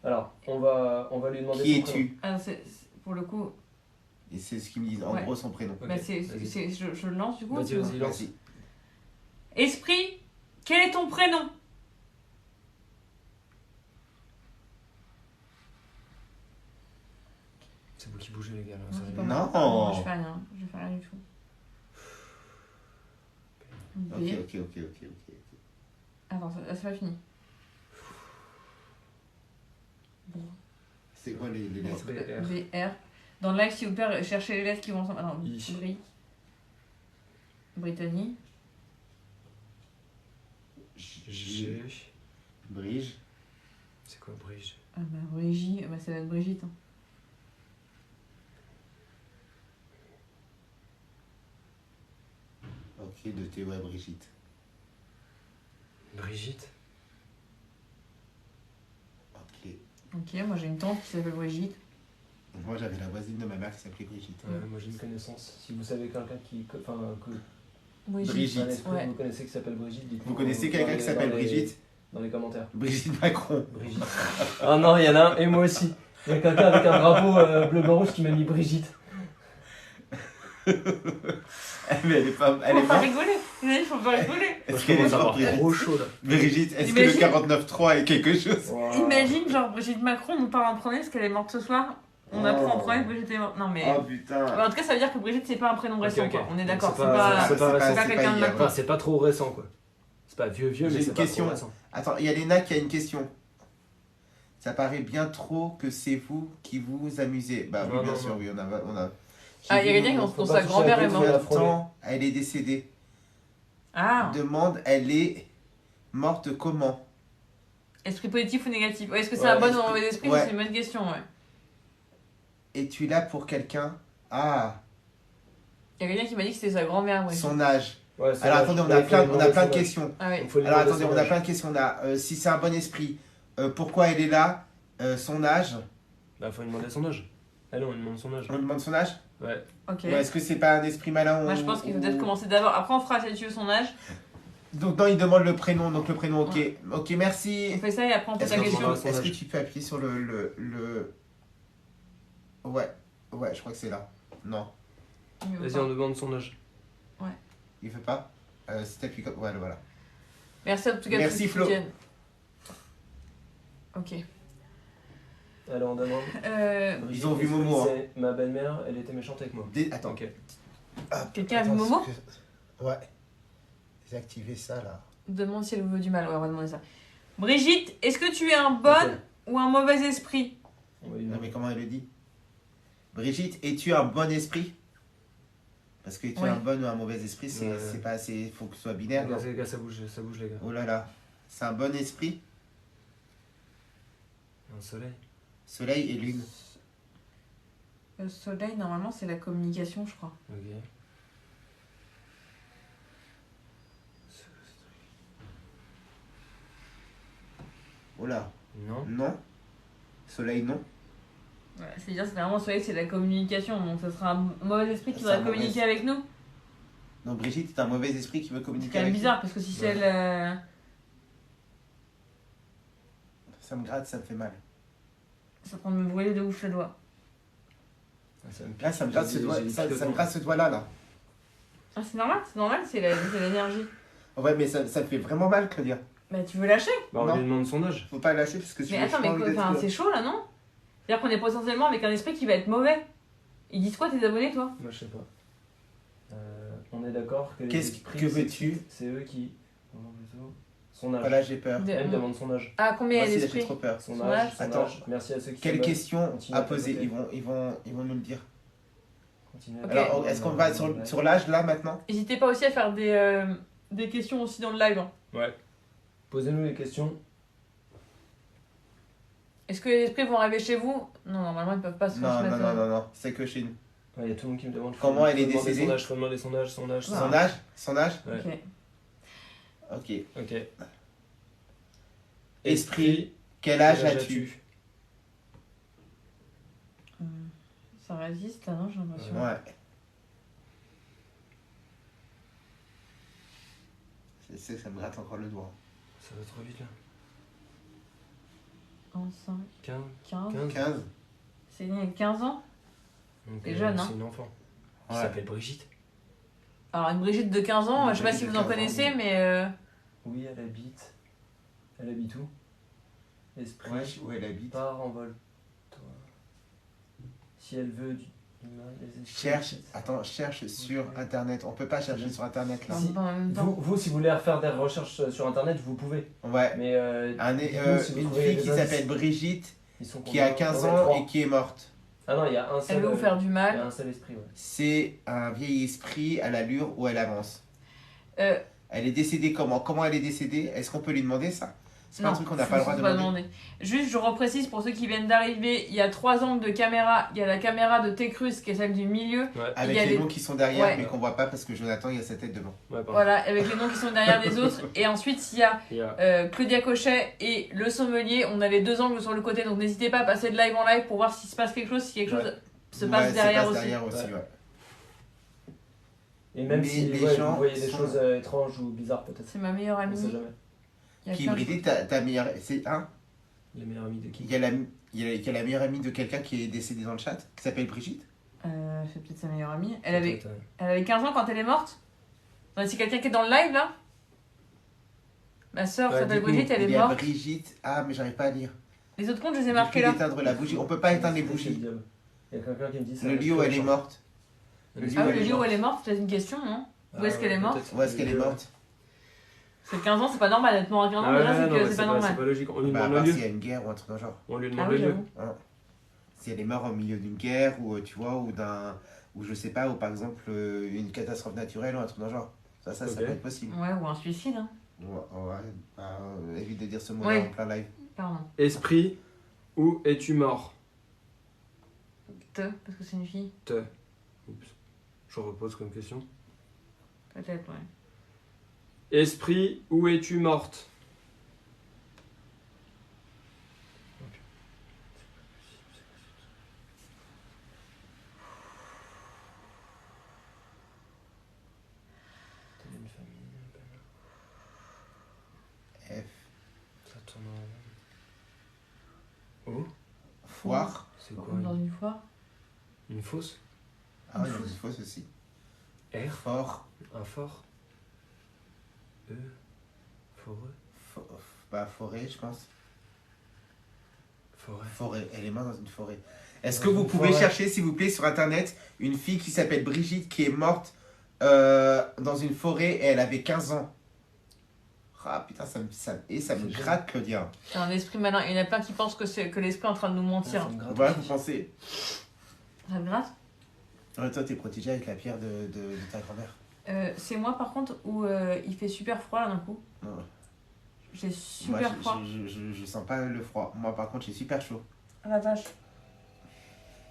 Alors, on va lui demander Qui son prénom. es-tu? Alors, pour le coup, Et c'est ce qu'ils me disent, en Ouais. gros son prénom. Ok, bah, vas-y. je le lance du coup. Vas-y, vas-y, lance. Vas-y. Esprit, quel est ton prénom? C'est vous qui bougez, les gars. Là, Non, ça c'est va. pas Non. moi. Non, je fais rien. Je fais rien du tout. B. Ok. Attends, c'est pas fini. C'est quoi les lettres? BR. BR. Dans le live, s'il vous plaît, cherchez les lettres qui vont ensemble. Attends, I. Brittany. G. Brige. C'est quoi, Brige? Ah bah, Brigitte. Bah, ça va être Brigitte. Hein. Ok, de Théo à Brigitte. Brigitte? Ok. Ok, moi j'ai une tante qui s'appelle Brigitte. Moi j'avais la voisine de ma mère qui s'appelait Brigitte. Moi j'ai une connaissance. Si vous savez quelqu'un qui. Enfin, que. Brigitte. un esprit, Ouais. Vous connaissez qui s'appelle Brigitte, dites-nous. Vous connaissez dans quelqu'un les- qui s'appelle dans les- Brigitte? Dans les commentaires. Brigitte Macron. Brigitte. Ah non, il y en a un, et moi aussi. Il y a quelqu'un avec un drapeau bleu blanc rouge qui m'a mis Brigitte. Mais elle est pas. Elle est Faut pas morte. rigoler. Les amis, faut pas rigoler. Est-ce qu'elle est morte? Gros chaud là. Brigitte, est-ce que Imagine- le 49.3 est quelque chose? Imagine, genre, Brigitte Macron nous parle en premier parce qu'elle est morte ce soir. On apprend en premier que Brigitte est morte. Non, mais. Oh putain. En tout cas, ça veut dire que Brigitte, c'est pas un prénom récent, ok. quoi. On est Donc, d'accord. c'est C'est pas- pas, c'est pas- c'est pas quelqu'un de hier. Macron. Enfin, c'est pas trop récent quoi. C'est pas vieux, J'ai mais une c'est pas question. trop récent. Attends, il y a Léna qui a une question. Ça paraît bien trop que c'est vous qui vous amusez. Bah oui, Non, bien non, sûr, non. oui, on a. Ah, il y a quelqu'un Faut dont pas sa toucher grand-mère à est la morte. la Combien de temps elle est décédée? Ah, Demande, elle est morte comment? esprit positif ou négatif? Ouais, est-ce que c'est Ouais, un bon ou est-ce un que- mauvais esprit? ouais. C'est une bonne question, ouais. Es-tu là pour quelqu'un? Ah, Il y a quelqu'un qui m'a dit que c'était sa grand-mère, ouais. son âge. Ouais, c'est Alors vrai. attendez, on Ouais, a faut plein, lui on a demander plein son de âge. questions. Ah oui. Il faut lui Alors demander attendez, son on a âge. plein de questions. On a si c'est un bon esprit, pourquoi elle est là, son âge. Bah, faut lui demander son âge. Allez, on lui demande son âge. On demande son âge. Ouais. Ok. Ou est-ce que c'est pas un esprit malin Moi, je pense qu'il faut peut-être commencer d'abord. Après, on fera si tu veux son âge. Donc non, il demande le prénom. Donc le prénom, ok. Ouais. Ok, On merci. fait ça et après, on pose Est-ce la que, tu question. demande son est-ce que âge. tu peux appuyer sur le... Ouais, je crois que c'est là. Non, Il veut Vas-y, pas. on demande son âge. il veut pas. Si t'appuies comme... Voilà. Merci en tout cas Merci, pour ce Flo. soutien. Ok. Alors, on demande. Ils ont vu Momo, hein. C'est ma belle-mère, elle était méchante avec moi. Attends. Ok. Quelqu'un a vu Momo? Ouais. Désactiver ça là. Demande si elle veut du mal. Ouais, on va demander ça. Brigitte, est-ce que tu es un bon Ok. ou un mauvais esprit? On va lui Non demander. mais comment elle le dit? Brigitte, es-tu un bon esprit? Parce que es-tu Ouais. un bon ou un mauvais esprit, c'est Ouais. c'est pas assez... Faut que ce soit binaire. non? Les gars, ça bouge les gars. Oh là là. C'est un bon esprit. Un soleil. Soleil et lune. Le soleil, normalement, c'est la communication, je crois. Ok. Oh là. Non. Non. Soleil, non. Voilà, c'est-à-dire, c'est vraiment le soleil, c'est la communication. Donc, ça sera un mauvais esprit qui C'est voudrait un mauvais communiquer esprit. avec nous. Donc Brigitte, c'est un mauvais esprit qui veut C'est communiquer quand même avec bizarre, parce que si c'est Ouais. elle. nous. Ça me gratte, ça me fait mal. Ça prend de me brûler de ouf le doigt. Ah, ça me pique. Là, ça me gratte ce J'ai- doigt, j'ai ça me picotement. gratte ce doigt-là, là. Ah, c'est normal, c'est l'énergie. Ouais, mais ça me fait vraiment mal, Claudia. Bah, tu veux lâcher? Bah, on Non. lui demande son âge. Faut pas lâcher parce que Mais attends, mais quoi, enfin, c'est chaud là, non? C'est-à-dire qu'on est potentiellement avec un esprit qui va être mauvais. Ils disent quoi tes abonnés, toi? Moi, je sais pas. On est d'accord que les Qu'est-ce esprits, que c'est- veux-tu? C'est eux qui. Son âge. Voilà, j'ai peur. De- Elle demande son âge. Ah, combien Moi il y a aussi, là, j'ai d'esprit trop peur. Son Son âge. âge. Son Attends. âge. Merci à ceux qui Quelles s'abonnent. questions Continue à à poser? voter. Ils vont nous le dire. Continuez. Ok. Alors, est-ce qu'on va sur l'âge là maintenant? N'hésitez pas aussi à faire des questions aussi dans le live. Hein. Ouais. Posez-nous les questions. Est-ce que les esprits vont arriver chez vous? Non, normalement ils peuvent pas se Non, transmettre. non, c'est que chez nous. Il y a tout le monde qui me demande. Comment elle est faut demander décédée? Son âge, faut demander son âge, son âge. Son âge? Son âge? Ouais. Ok. Ok. Ok. Esprit, quel âge Quel as-tu? Ça résiste là, non, j'ai l'impression. Ouais. Je sais que ça me gratte encore le doigt. Ça va trop vite là. 25, 15. 15. 15. 15? C'est né à 15 ans. Donc, Et jeune, hein. C'est une enfant. Qui Ouais. s'appelle Brigitte. Alors une Brigitte de 15 ans, Une je sais pas Brigitte si de vous en 15 ans, connaissez, oui. mais Oui, elle habite. Elle habite où? Esprit. Ouais, où elle habite. Part, envole-toi. Si elle veut du. les esprits. Cherche sur internet. On peut pas chercher sur internet là. en Si. même temps. Vous, si vous voulez refaire des recherches sur internet, vous pouvez. Ouais. Mais dites-nous si vous Une trouvez fille des qui indices. s'appelle Brigitte, Ils sont qui a combien? 15 Ouais, ans trois. et qui est morte. Ah non, il y a un seul. Elle veut vous faire du Il y a mal. un seul esprit, ouais. C'est un vieil esprit à l'allure où elle avance. Euh, Elle est décédée comment? Comment elle est décédée? Est-ce qu'on peut lui demander ça? C'est pas un non, truc qu'on n'a pas le droit de faut demander. Juste, je reprécise pour ceux qui viennent d'arriver, il y a 3 angles de caméra. Il y a la caméra de T-Cruz qui est celle du milieu. Ouais. Il y Avec a les des- noms qui sont derrière, Ouais. mais qu'on voit pas parce que Jonathan il a sa tête devant. Ouais, pardon. Voilà, avec les noms qui sont derrière des autres. Et ensuite, il y a Il y a- Claudia Cochet et le sommelier. On a les 2 angles sur le côté, donc n'hésitez pas à passer de live en live pour voir s'il se passe quelque chose, si quelque chose se passe Ouais, derrière aussi. derrière aussi, Ouais. ouais. Et même Mais si les ouais, gens vous voyez des sont- choses étranges ou bizarres, peut-être. C'est ma meilleure On amie. sait jamais. Il y a Qui plein de Brigitte, choses. ta meilleure. C'est un? Les meilleurs amis de qui? Il y a la meilleure amie de quelqu'un qui est décédé dans le chat, qui s'appelle Brigitte. C'est peut-être sa meilleure amie. Elle avait, Peut-être, elle avait 15 ans quand elle est morte. Non, c'est quelqu'un qui est dans le live là. Ma soeur Ouais, s'appelle dites-nous. Brigitte, elle Il est y a morte. Brigitte. Ah, mais j'arrive pas à lire. Les autres comptes, je les ai Je marqués peux là. éteindre la bougie. On peut pas éteindre les C'est le bougies. diable. Il y a quelqu'un qui me dit ça. Le lieu où elle est morte. Le lieu lieu Ah où oui, elle le est lieu où morte. elle est morte, c'est une question, non? Où est-ce qu'elle est morte? Où est-ce qu'elle est morte? C'est 15 ans, c'est pas normal d'être mort à 15 ans, Ah déjà ouais, c'est non, que mais c'est pas normal. C'est pas logique. On lui Bah, à demande part le s'il y lieu. a une guerre ou un truc dans le genre. On lui Ah demande oui, le lieu. j'avoue. Si elle est morte au milieu d'une guerre ou tu vois ou je sais pas, ou par exemple une catastrophe naturelle ou un truc dans le genre. Ça Ok. peut être possible. Ouais, ou un suicide, hein. Ouais, bah, évite de dire ce mot-là Ouais. en plein live. Pardon. Esprit, où es-tu mort? Parce que c'est une fille. Oups. Je repose comme question. Peut-être, ouais. Esprit, où es-tu morte? F. Ça tourne en rond. Oh, Foire. c'est quoi? Comme dans une foire. Une fosse? Ah ouais, il faut ceci. R, Fort. un fort. Forêt. Bah, forêt, je pense. Forêt. Forêt. Elle est morte dans une forêt. Est-ce Dans que vous une pouvez forêt. chercher, s'il vous plaît, sur internet, une fille qui s'appelle Brigitte qui est morte dans une forêt et elle avait 15 ans? Ah putain, ça me C'est gratte, Claudia. C'est un esprit malin. Il y en a plein qui pensent que l'esprit est en train de nous mentir. Ça me gratte Voilà, aussi. vous pensez. Ça te gratte? Toi, t'es protégé avec la pierre de ta grand-mère. C'est moi par contre où il fait super froid là d'un coup. Non. J'ai Moi, super froid. je sens pas le froid. Moi, par contre, j'ai super chaud. Ah la vache.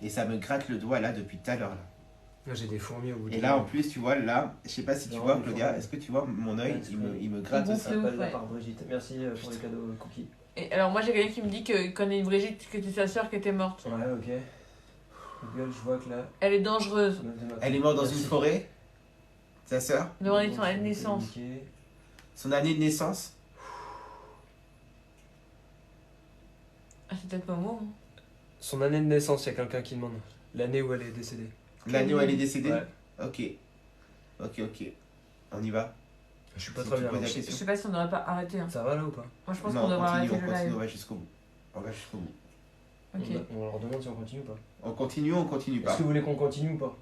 Et ça me gratte le doigt là depuis tout à l'heure. Là. Là, j'ai des fourmis au bout du Et là, en doigt. plus, tu vois, là, je sais pas si tu Non, vois, mais Claudia, faut- est-ce que tu vois mon œil, Ouais, il me gratte Il aussi. gonfle. Ça ouf, s'appelle la ouais. part Brigitte. Merci pour les cadeaux cookies. Et alors moi j'ai quelqu'un qui me dit que connaît une Brigitte, que c'était sa soeur qui était morte. Ouais, ok. Google, je vois que là. Elle est dangereuse. Elle est morte dans Merci. une forêt. Sa sœur. Demandez son année de naissance. Indiqué. Son année de naissance. Ah c'est peut-être pas moi. Hein. Son année de naissance, il y a quelqu'un qui demande. L'année où elle est décédée. L'année où elle est décédée. Ouais. Ok. Ok. On y va. Je suis pas Si très tu bien. poses la alors. Je question. sais pas si on devrait pas arrêter. Hein. Ça va là ou pas? Moi je pense Non, qu'on devrait arrêter on le continue, live. on va jusqu'au bout. On va jusqu'au bout. Ok. On leur demande si on continue ou pas. On continue Est-ce pas. que vous voulez qu'on continue ou pas?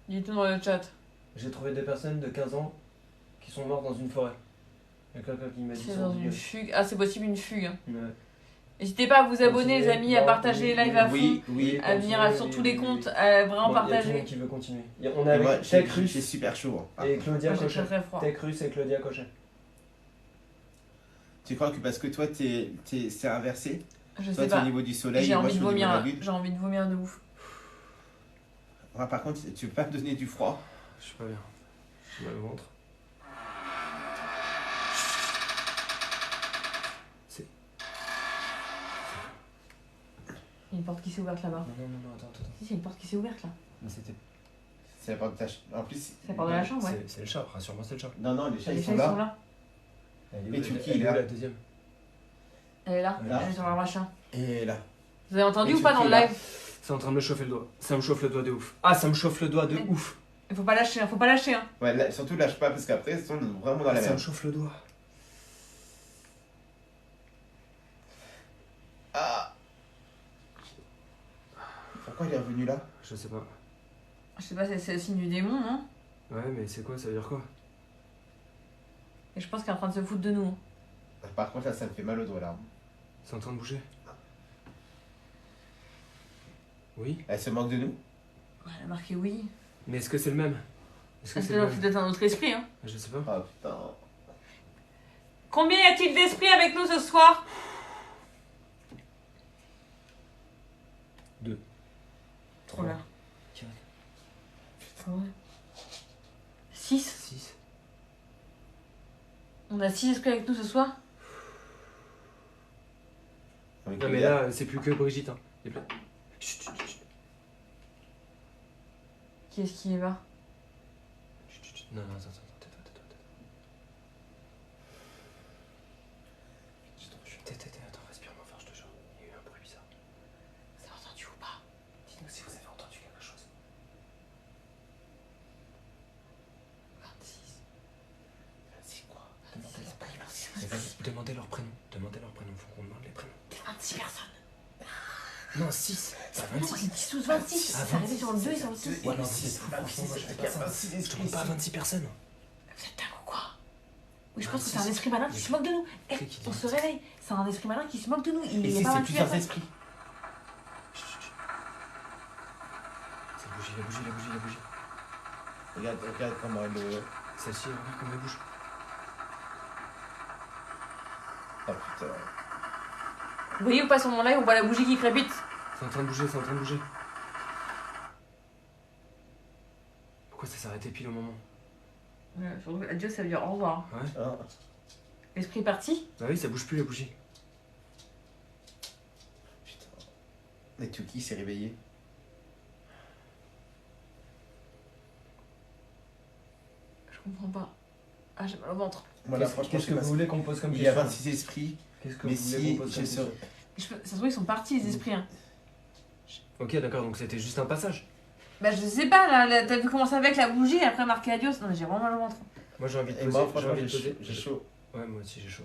Dites-nous dans le chat. J'ai trouvé des personnes de 15 ans qui sont mortes dans une forêt. Il y a quelqu'un qui m'a dit C'est ça. dans une fugue. Ah, c'est possible une fugue. Hein. Ouais. N'hésitez pas à vous abonner, les Continuez. amis, à Non, partager les lives à fond. Oui. À venir continuez, sur oui, tous les oui, comptes, oui. à vraiment Bon, il y a tout le partager. monde qui veut continuer. On est Et moi, avec Tech j'ai Russe super chaud. Hein. et Claudia Moi, j'ai Cochet. très froid. Tech Russe et Claudia Cochet. Tu crois que parce que toi, c'est inversé? Je Toi, sais t'es au pas. niveau du soleil J'ai et moi, envie je de suis au niveau de vomir. la lune. J'ai envie de vomir de ouf. Ouais, par contre, tu veux pas me donner du froid? Je suis pas bien. J'ai mal au ventre. Il y a une porte qui s'est ouverte là-bas. Non, attends. Si, c'est une porte qui s'est ouverte là. Mais c'était. C'est la porte de ta chambre. En plus, C'est la porte de la chambre, ouais. C'est le chat, rassure-moi, c'est le chat. non, les chats, Les ils chats, sont ils sont là. là. Elle est où, Et Tuki, elle est il est où, là. la deuxième? Elle est là. Là. Elle est sur leur machin. Et là. Vous avez entendu Et ou pas Tuki dans le est là. live? C'est en train de me chauffer le doigt. Ça me chauffe le doigt de ouf. Ah, ça me chauffe le doigt de ouf. Il faut pas lâcher, hein. Faut pas lâcher. Hein. Ouais, là, surtout lâche pas parce qu'après, ils sont vraiment dans la Ça me merde. chauffe le doigt. Ah. Pourquoi il est revenu là? Je sais pas. Je sais pas, c'est le signe du démon, non? Ouais, mais c'est quoi? Ça veut dire quoi? Et je pense qu'il est en train de se foutre de nous. Par contre, là, ça me fait mal au doigt là. C'est en train de bouger? Oui? Elle se moque de nous? Ouais, elle a marqué oui. Mais est-ce que c'est le même? Est-ce que c'est le C'est même? peut-être un autre esprit, hein. Je sais pas. Oh putain. Combien y a-t-il d'esprits avec nous ce soir? 2. Trop là. 4. Ouais. 6. 6. On a 6 esprits avec nous ce soir? Non, mais là, c'est plus que Brigitte. Hein. Il y a plein- Chut, chut, chut, Qui est-ce qui est là? chut. Non, attends, tais-toi. Attends, respire-moi fort, je te jure. Il y a eu un bruit bizarre. Vous avez entendu ou pas? Dites-nous si vous avez entendu quelque chose. 26. C'est quoi? Demandez leur prénom. Faut qu'on demande les prénoms. 26 personnes. Non, 6. C'est Non, 26. c'est 10 ou 26. Ah, C'est arrivé sur le 2 et sur le 6. Ouais, non, c'est fou, franchement, moi je fais pas ça. Je trouve pas 26 personnes. Vous êtes dingue ou quoi? Oui, je pense que c'est un esprit malin qui se moque de nous. Eh, C'est qui dit on se réveille. C'est un esprit malin qui se moque de nous. Il Et est si pas c'est 28 plusieurs personnes. esprits? C'est la bougie. Regarde comment elle le. Celle-ci, regarde comment elle bouge. Oh putain. Vous voyez ou pas sur mon live, on voit la bougie qui crépite. C'est en train de bouger. Pourquoi ça s'est arrêté pile au moment? Ouais, surtout, adieu, ça veut dire au revoir. Ouais. Ah. L'esprit est parti. Bah oui, ça bouge plus la bougie. Putain. Et Tuki s'est réveillé. Je comprends pas. Ah, j'ai mal au ventre. Voilà, franchement, Qu'est-ce je sais que pas vous si- voulez qu'on pose comme Il y a question? 26 esprits. Qu'est-ce que Mais vous voulez si qu'on pose je comme serais. question? Ça se trouve, ils sont partis, les esprits. Hein. Ok, d'accord, donc c'était juste un passage. Bah, je sais pas, là, t'as vu commencer avec la bougie et après marqué adios. Non, mais j'ai vraiment mal au ventre. Moi j'ai envie de Et poser. moi, J'ai franchement, envie de j'ai poser. j'ai chaud. Ouais, moi aussi j'ai chaud.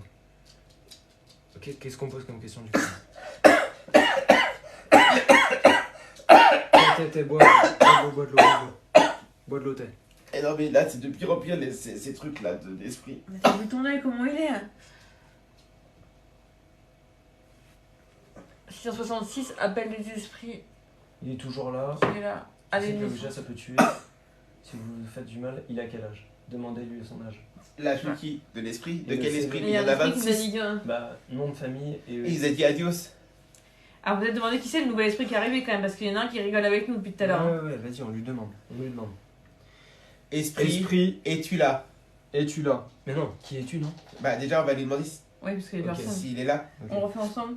Ok, qu'est-ce qu'on pose comme question du coup? T'es, bois de l'eau. Bois de l'eau, t'es. Et non, mais là, c'est de pire en pire ces trucs-là d'esprit. Mais t'as vu ton œil, comment il est? 666, appel des esprits. Il est toujours là. Qui est là? Allez, Le nous. déjà ça peut tuer. Si vous faites du mal, il a quel âge? Demandez-lui son âge. La Tuki de l'esprit. De Et quel le esprit? Il Il y y a en un a esprit qui nous a 26. dit que... Bah, nom de famille et. Et il a dit adios. Alors, vous avez demandé qui c'est le nouvel esprit qui est arrivé quand même, parce qu'il y en a un qui rigole avec nous depuis tout à l'heure. hein. Ouais, vas-y, on lui demande. Esprit. Es-tu là? es-tu là? Mais non, qui es-tu, non? Bah, déjà, on va lui demander Oui, parce qu'il y a Ok, personne. s'il est là. On refait ensemble.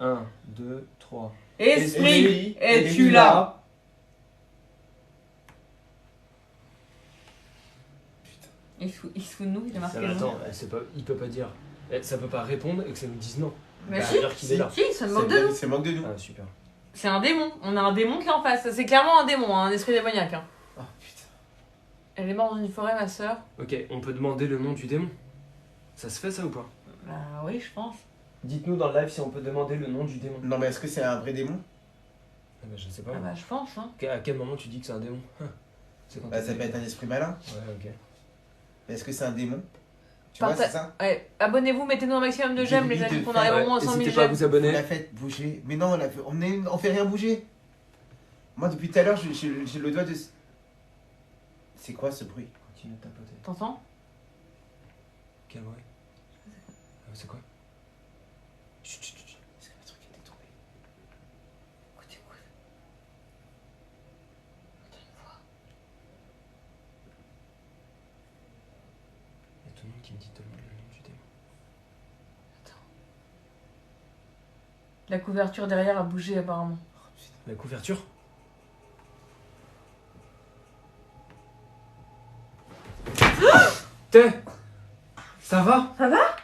1, 2, 3. Esprit, es-tu là? Il se fout de nous, il a marqué le nom. Attends, il peut pas dire. Ça peut pas répondre et que ça nous dise non. Mais Bah, si, alors qu'il est là. si, il se moque de nous. C'est moque de nous. Ah, super. C'est un démon. On a un démon qui est en face. C'est clairement un démon, hein, un esprit démoniaque. Hein. Oh putain. Elle est morte dans une forêt, ma soeur. Ok, on peut demander le nom du démon. Ça se fait ça ou pas? Bah oui, je pense. Dites-nous dans le live si on peut demander le nom du démon. Non, mais est-ce que c'est un vrai démon? Ah bah, je sais pas. Ah bah je pense. Hein. À quel moment tu dis que c'est un démon? C'est quand Bah, t'es- ça peut être un esprit malin. Ouais, ok. Mais est-ce que c'est un démon? Tu vois, c'est ça? Ouais, abonnez-vous, mettez-nous un maximum de J'ai j'aime, les envie amis, de qu'on faire, arrive Ouais, au moins à 100 000 n'hésitez pas à j'aime. vous On abonner. l'a fait bouger. Mais non, on fait rien bouger. Moi, depuis tout à l'heure, j'ai le doigt de. C'est quoi ce bruit? Continue de tapoter. T'entends? Quel bruit? C'est quoi? Chut, chut, chut. Est-ce que le truc est détourné? Écoute, écoute. Il y a tout le monde qui me dit demande le nom du démon. La couverture derrière a bougé apparemment. La couverture? T'es! Ça va? Ça va?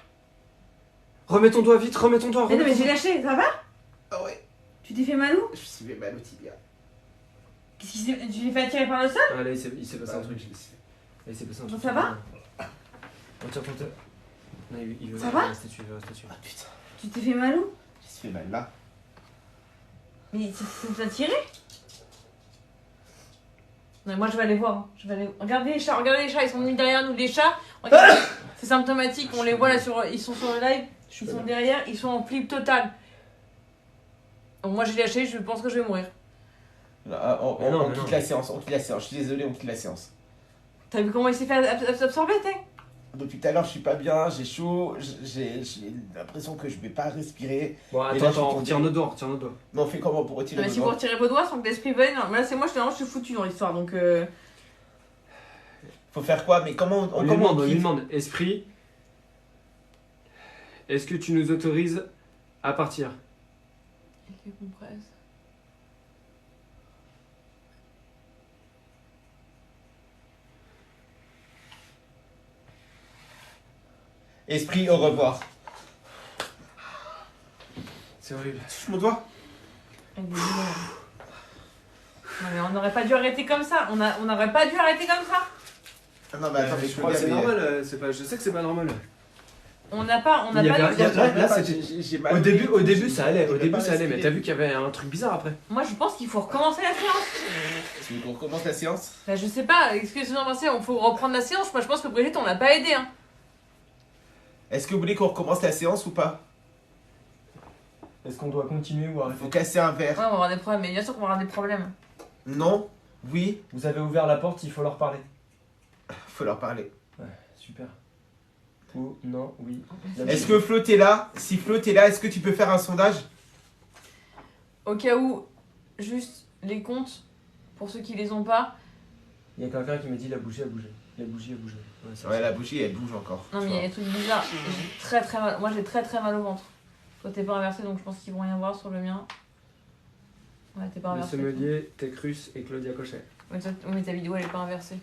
Remets ton doigt vite, remets ton doigt. Mais non, remets mais ton j'ai lâché, ça va? Ah ouais, Tu t'es fait mal où? je me suis fait mal au tibia. Qu'est-ce qui s'est. Tu t'es fait attirer par le sol? doigt. Ah là, il s'est passé un truc. je me suis fait- Là, il s'est passé un Bon, truc. ça va? Retire ton doigt. Non, il veut Ça va rester dessus, il veut rester dessus. Ah putain, Tu t'es fait mal où? je me suis fait mal là. Mais ça t'a tiré? Non, moi je vais aller voir. Hein. Je vais aller... Regardez les chats, ils sont venus derrière nous. Les chats, regardez, c'est symptomatique, on les voit là, ils sont sur le live, ils sont derrière, ils sont en flip total. Donc moi j'ai lâché, je pense que je vais mourir. Là, Mais non, on mais quitte non. la séance, on quitte la séance. Je suis désolé, on quitte la séance. T'as vu comment il s'est fait absorber, t'es? Depuis tout à l'heure, je suis pas bien, j'ai chaud, j'ai l'impression que je vais pas respirer. Bon, Et attends, là, je suis attends, tombé. retire nos doigts, retire nos doigts. Mais on fait comment pour retirer Mais le si vous doigt? retirez vos doigts sans que l'esprit veuille, non. Mais là c'est moi, je suis foutu dans l'histoire donc. Faut faire quoi? Mais comment On lui comment demande, on lui quitte? demande, esprit, est-ce que tu nous autorises à partir? Il compresse. Esprit, au revoir. C'est horrible. Touche mon doigt. Non mais on n'aurait pas dû arrêter comme ça. On n'aurait pas dû arrêter comme ça. Ah non, mais attends, mais je crois que c'est normal, je sais que c'est pas normal. On n'a pas Il y avait- eu. il y a- là, c'était- j'ai mal Au début ça allait, mais respirer. t'as vu qu'il y avait un truc bizarre après. Moi je pense qu'il faut recommencer la séance. Tu veux qu'on recommence la séance? Bah je sais pas, est-ce que vous en pensez? On faut reprendre la séance. Moi je pense que Brigitte on l'a pas aidé hein. Est-ce que vous voulez qu'on recommence la séance ou pas? Est-ce qu'on doit continuer ou Il arrêter? faut casser un Ouais verre. on va avoir des problèmes, mais bien sûr qu'on va avoir des problèmes. Non? Oui? Vous avez ouvert la porte, il faut leur parler. Faut leur parler. Super. Ou non, oui. Est-ce que Flo t'es là? Si Flo t'es là, est-ce que tu peux faire un sondage? Au cas où, juste les comptes, pour ceux qui les ont pas. Il y a quelqu'un qui m'a dit la bougie a bougé. La bougie a bougé. Ouais, c'est Ouais, ça. la bougie elle bouge encore. Non mais il y a des trucs bizarres. J'ai très mal. Moi j'ai très mal au ventre. Toi t'es pas inversé donc je pense qu'ils vont rien voir sur le mien. Ouais t'es pas Le inversé. sommelier, Tecrus et Claudia Cochet. Ouais, mais ta vidéo elle est pas inversée.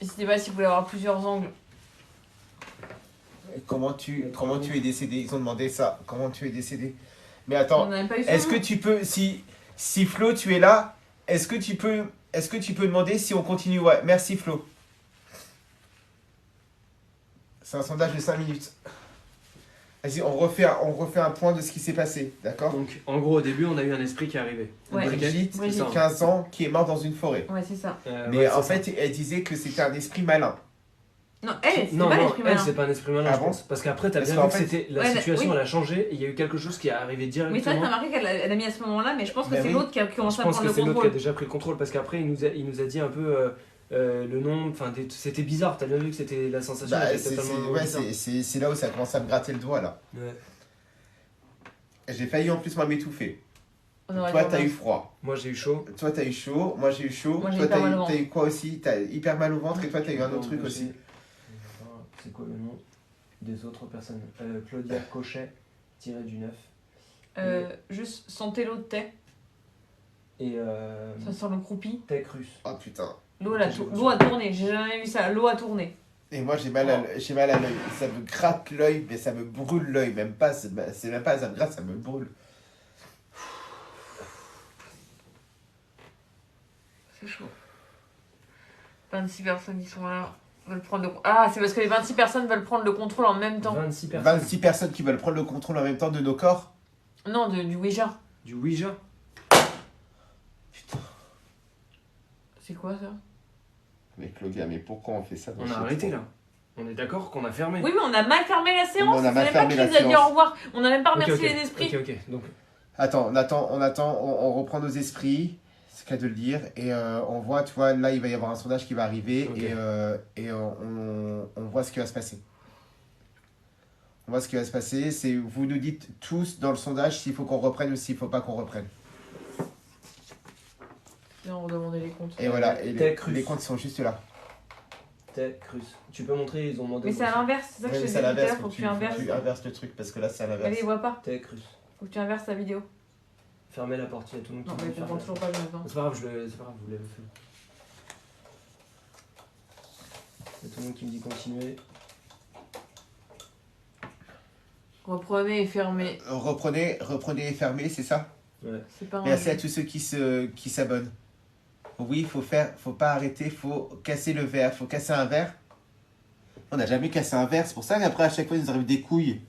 N'hésitez pas si vous voulez avoir plusieurs angles. Comment tu es décédé? Ils ont demandé ça. Comment tu es décédé? Mais On attends, n'a même pas eu son est-ce que nom. tu peux, si Flo tu es là, est-ce que tu peux demander si on continue? Ouais, merci Flo. C'est un sondage de 5 minutes. Vas-y, on refait un point de ce qui s'est passé, d'accord? Donc, en gros, au début, on a eu un esprit qui est arrivé. Ouais. Brigitte, Brigitte. 15 ans, qui est morte dans une forêt. Ouais c'est ça. Mais ouais, en c'est fait, elle disait que c'était un esprit malin. Non elle c'est non, pas non, l'esprit elle, malin. c'est pas un esprit malin, Ah je bon pense. Parce qu'après, t'as Parce bien qu'en vu que fait- c'était la Ouais, situation, oui. elle a changé, et il y a eu quelque chose qui est arrivé Mais c'est vrai que directement. t'as remarqué qu'elle a mis à ce moment-là, mais je pense que Bah c'est oui. l'autre qui a Je commencé à pense prendre que le c'est l'autre qui a contrôle. déjà pris le contrôle, parce qu'après, il nous a dit un peu le nom, enfin, c'était bizarre, t'as bien vu que c'était la sensation Bah, était c'est totalement ouais, bizarre. c'est là où ça commence à me gratter le doigt, là. Ouais. J'ai failli en plus m'étouffer. On aurait Toi, dû t'as eu remettre. froid. Moi, j'ai eu chaud. Toi, t'as eu chaud. Moi, j'ai eu chaud. Moi, j'ai Toi, hyper mal au ventre. t'as eu quoi aussi? T'as hyper mal au ventre et toi, t'as eu un autre truc Moi, aussi. C'est quoi le nom des autres personnes? Claudia Cochet, tiré du 9. Juste sentez l'eau de thé, Et ça sent le croupi. Tecrus. Oh putain. L'eau a tourné, j'ai jamais vu ça, l'eau a tourné. Et moi, j'ai mal à l'œil. Ça me gratte l'œil, mais ça me brûle l'œil. Même pas, c'est même pas ça me gratte, ça me brûle. C'est chaud. 26 personnes qui sont là, veulent prendre le... Ah, c'est parce que les 26 personnes veulent prendre le contrôle en même temps. 26 personnes. 26 personnes qui veulent prendre le contrôle en même temps de nos corps. Non, du Ouija. Du Ouija. C'est quoi ça? Mais Claudia, mais pourquoi on fait ça dans On a ce arrêté pro- là. On est d'accord qu'on a fermé. Oui, mais on a mal fermé la séance. on a mal C'est même pas fermé qui la nous a dit séance. au revoir. On n'a même pas Ok, remercié ok. les esprits. Ok. Donc, Attends, on reprend nos esprits, c'est le cas de le dire, et on voit, tu vois, là il va y avoir un sondage qui va arriver, Ok. et on voit ce qui va se passer. On voit ce qui va se passer, c'est vous nous dites tous dans le sondage s'il faut qu'on reprenne ou s'il faut pas qu'on reprenne. Viens, on va demander les comptes. Et voilà, et Tech russe. les comptes sont juste là. Tech russe. Tu peux montrer, ils ont demandé. Mais c'est à l'inverse, c'est ça que je te disais tout à l'heure. Faut que tu inverses. inverses le truc parce que là c'est à Elle les voit pas. Tech russe. Faut que tu inverses ta vidéo. Fermez la porte, il y a tout le monde Non, qui mais veut je comprends fermer. toujours pas, Jonathan. C'est pas grave, c'est pas grave, vous l'avez fait. Il y a tout le monde qui me dit continuer. Reprenez et fermez. Reprenez et fermez, c'est ça? Ouais. C'est pas un Merci à jeu. tous ceux qui s'abonnent. Oui, faut pas arrêter, faut casser le verre, faut casser un verre. On n'a jamais cassé un verre, c'est pour ça qu'après à chaque fois il nous arrive des couilles.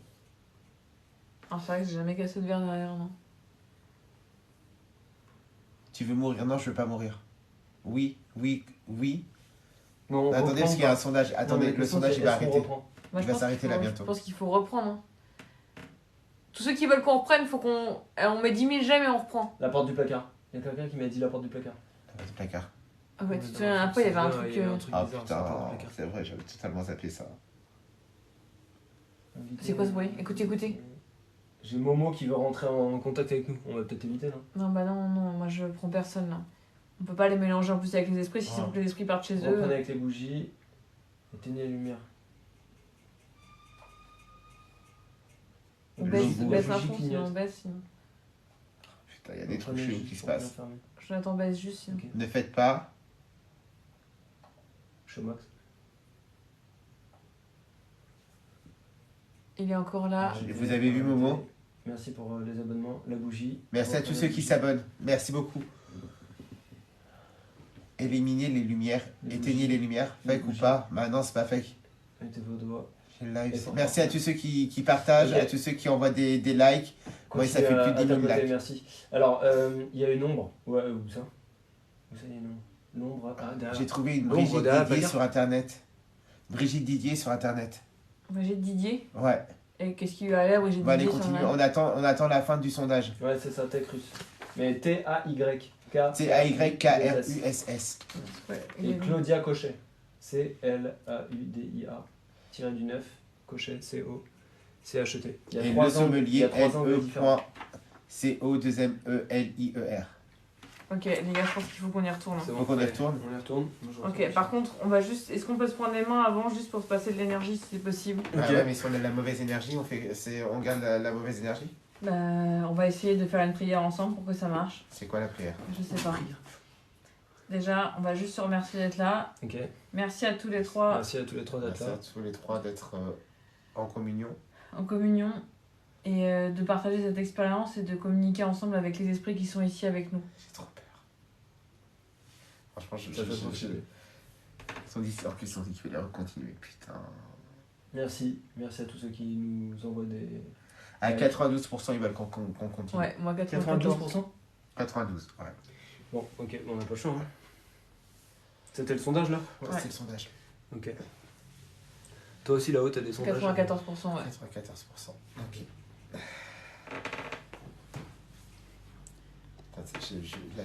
Ah, c'est vrai que j'ai jamais cassé de verre derrière, non. Tu veux mourir? Non, je veux pas mourir. Oui. Non, on Attendez, reprend parce qu'il y a pas. un sondage. Non, Attendez, mais le la question, sondage c'est il va est-ce qu'on arrêter. reprend Il Moi, je va pense s'arrêter qu'il là faut- bientôt. Je pense qu'il faut reprendre. Hein. Tous ceux qui veulent qu'on reprenne, faut qu'on. On met 10 000 j'aime et on reprend. La porte du placard. Il y a quelqu'un qui m'a dit la porte du placard. Le placard. Ah ouais, tu te souviens, après il y avait un truc. Il y avait un truc Ah bizarre, c'est la porte du putain, placard. c'est vrai, j'avais totalement zappé ça. C'est quoi ce bruit? Écoutez. J'ai Momo qui veut rentrer en contact avec nous. On va peut-être éviter là. Non, bah non, moi je prends personne là. On peut pas les mélanger en plus avec les esprits si Ah. c'est pour que les esprits partent chez Reprenez eux. avec les bougies. Éteignez la lumière. On Le baisse, bougie baisse un clignote. fond, sinon on baisse. Sinon. Putain, il y a des trucs Reprenez chelous juste qui se pour bien passent. fermer. Jonathan baisse juste sinon. Ok. Ne faites pas. Je suis au max. Il est encore là. Vous avez vu Momo? Merci pour les abonnements. La bougie. Merci à tous ceux qui s'abonnent. Merci beaucoup. Éliminez les lumières. Les Éteignez bougies. les lumières. Les Fake ou bougies. pas? Bah non, c'est pas fake. Mettez vos doigts. J'ai le live. Et pour- Merci à tous ceux qui partagent, Ok. à tous ceux qui envoient des likes. Ouais, ça fait Continuez plus à de 10 000 tapoter, likes. Merci. Alors, il y a une ombre. Ouais, où ça? Où ça, il y a une ombre? L'ombre, derrière. J'ai trouvé une L'ombre Brigitte derrière la Didier placard. sur internet. Brigitte Didier sur internet. Brigitte Didier. Ouais. Et qu'est-ce qu'il lui a l'air Brigitte Bon, allez, Didier sur continue. la- On attend la fin du sondage. Ouais, c'est ça, tech russe. Mais T-A-Y-K. T-A-Y-K-R-U-S-S. Ouais, il Et est- Claudia Cochet. C-L-A-U-D-I-A. -du 9. Cochet. C-O-C-H-E-T. Il y a Et 3 le ans. Il y sommelier, a 3 ans de différence. L-E.C-O-2-M-E-L-I-E-R. Ok, les gars, je pense qu'il faut qu'on y retourne. hein. C'est bon, Faut qu'on y retourne. On y retourne. Moi, je Ok, retourne. par contre, on va juste. Est-ce qu'on peut se prendre les mains avant juste pour se passer de l'énergie si c'est possible? Ah Ok. ouais, mais si on a de la mauvaise énergie, on garde la mauvaise énergie. Bah, on va essayer de faire une prière ensemble pour que ça marche. C'est quoi la prière? Je sais pas. Déjà, on va juste se remercier d'être là. Ok. Merci à tous les trois Merci à tous les trois d'être Merci à là. tous les trois d'être en communion. en communion et de partager cette expérience et de communiquer ensemble avec les esprits qui sont ici avec nous. J'ai trop peur. Franchement, Ça fait trop chier. Ils sont dit, en plus, ils ont dit qu'il fallait continuer. Putain. Merci. Merci à tous ceux qui nous envoient des. À Ouais. 92%, ils veulent qu'on continue. Ouais, moi 94. 92%. 92, ouais. Bon, ok, on n'a pas le choix. Hein. C'était le sondage là? Ouais, Ouais. c'est le sondage. Ok. Toi aussi là-haut, t'as des sondages? 94%, ouais. 94%. Ok. Putain, là,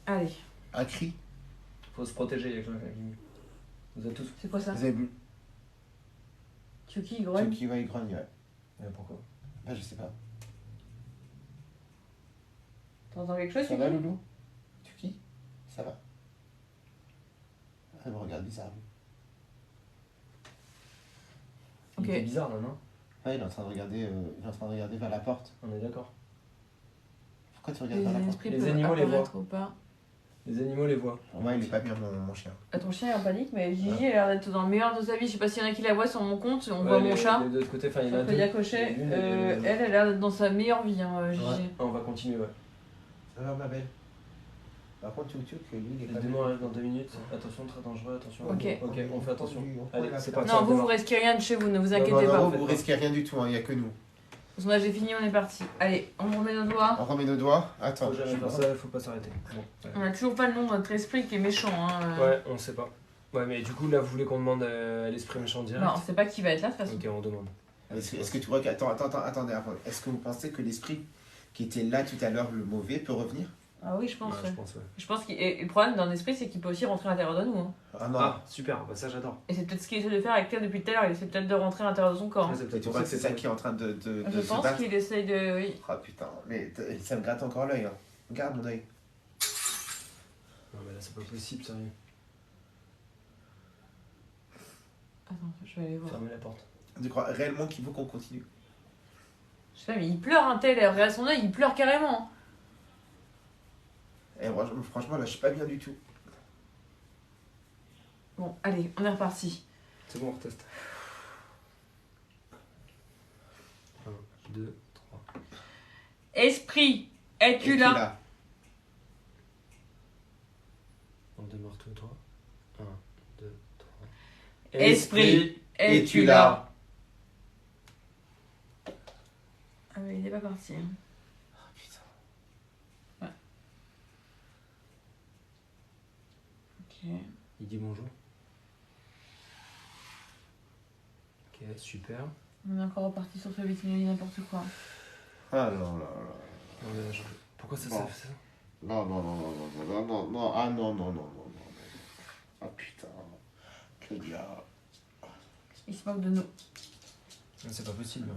Allez, Un cri. Faut se protéger, il y a quelqu'un qui. Vous êtes tous. c'est quoi ça? Vous avez vu? Chucky, Ceux grogne. qui il grogne, ouais. Mais pourquoi? Bah, je sais pas. T'entends quelque chose, Ça va, Chucky? Loulou? Tuki? Ça va? Elle me regarde bizarre, lui. Ok. Il était bizarre là, non? Ouais, il est en train de regarder vers la porte. On est d'accord. Pourquoi tu Les regardes vers la porte? esprits Les peuvent animaux les apparaître ou pas. Les animaux les voient. Moi, il est pas bien, mon chien. Ah, ton chien est en panique, mais Gigi a l'air d'être dans le meilleur de sa vie. Je sais pas s'il y en a qui la voient sur mon compte. On voit mon chat. De l'autre côté, enfin, il y en a Sur deux. Claudia Cochet. Il y en a une et Elle, elle a l'air d'être dans sa meilleure vie, hein, Gigi. Ouais, on va continuer, ouais. Ça va, ma belle? Par contre, tu que lui, il est Les pas démons bien. arrivent dans 2 minutes. Attention, très dangereux, attention. Ok. Ok, on fait attention. On Allez, prend c'est la parti. Non, on vous démarre. risquez rien de chez vous, ne vous Non, inquiétez non, pas. non. Vous risquez rien du tout, il n'y a que nous. Son âge est fini, on est parti. Allez, on remet nos doigts. On remet nos doigts. Attends. Faut jamais faire ça, faut pas s'arrêter. Bon, ouais. On a toujours pas le nom de notre esprit qui est méchant. Hein. Ouais, on sait pas. Ouais, mais du coup, là, vous voulez qu'on demande à l'esprit méchant direct? Non, on sait pas qui va être là de toute façon. Ok, on demande. Est-ce que tu vois que... Attendez. Est-ce que vous pensez que l'esprit qui était là tout à l'heure, le mauvais, peut revenir? Ah oui, je pense. Ouais, Ouais. je pense, ouais. Je pense le problème d'un esprit, c'est qu'il peut aussi rentrer à l'intérieur de nous. Hein. Ah non. Ah, super, bah ça j'adore. Et c'est peut-être ce qu'il essaie de faire avec toi depuis tout à l'heure. Il essaie peut-être de rentrer à l'intérieur de son corps. Ouais, Hein. c'est Et peut-être tu pour crois ça que c'est que ça qui est en train de Je se pense battre? qu'il essaye de. Oui. Ah putain, mais ça me gratte encore l'œil. Hein. Regarde mon œil. Non, mais là, c'est pas possible, sérieux. Attends, je vais aller voir. Fermez la porte. Tu crois réellement qu'il faut qu'on continue? Je sais pas, mais il pleure un tel. Regarde son œil, il pleure carrément. Eh, franchement, là, je suis pas bien du tout. Bon, allez, on est reparti. C'est bon, on reteste. 1, 2, 3. Esprit, es-tu là? On démarre tous les trois. 1, 2, 3. Esprit, es-tu là? Ah mais il est pas parti. Hein. Ah putain. Ok. Il dit bonjour. Ok, super. On est encore reparti sur celui qui nous dit n'importe quoi. Ah non, non, non. Non, mais là, pourquoi ça Bon. fait ça? Non. Ah non. Ah putain. Que diable. Il se moque de nous. Non, c'est pas possible.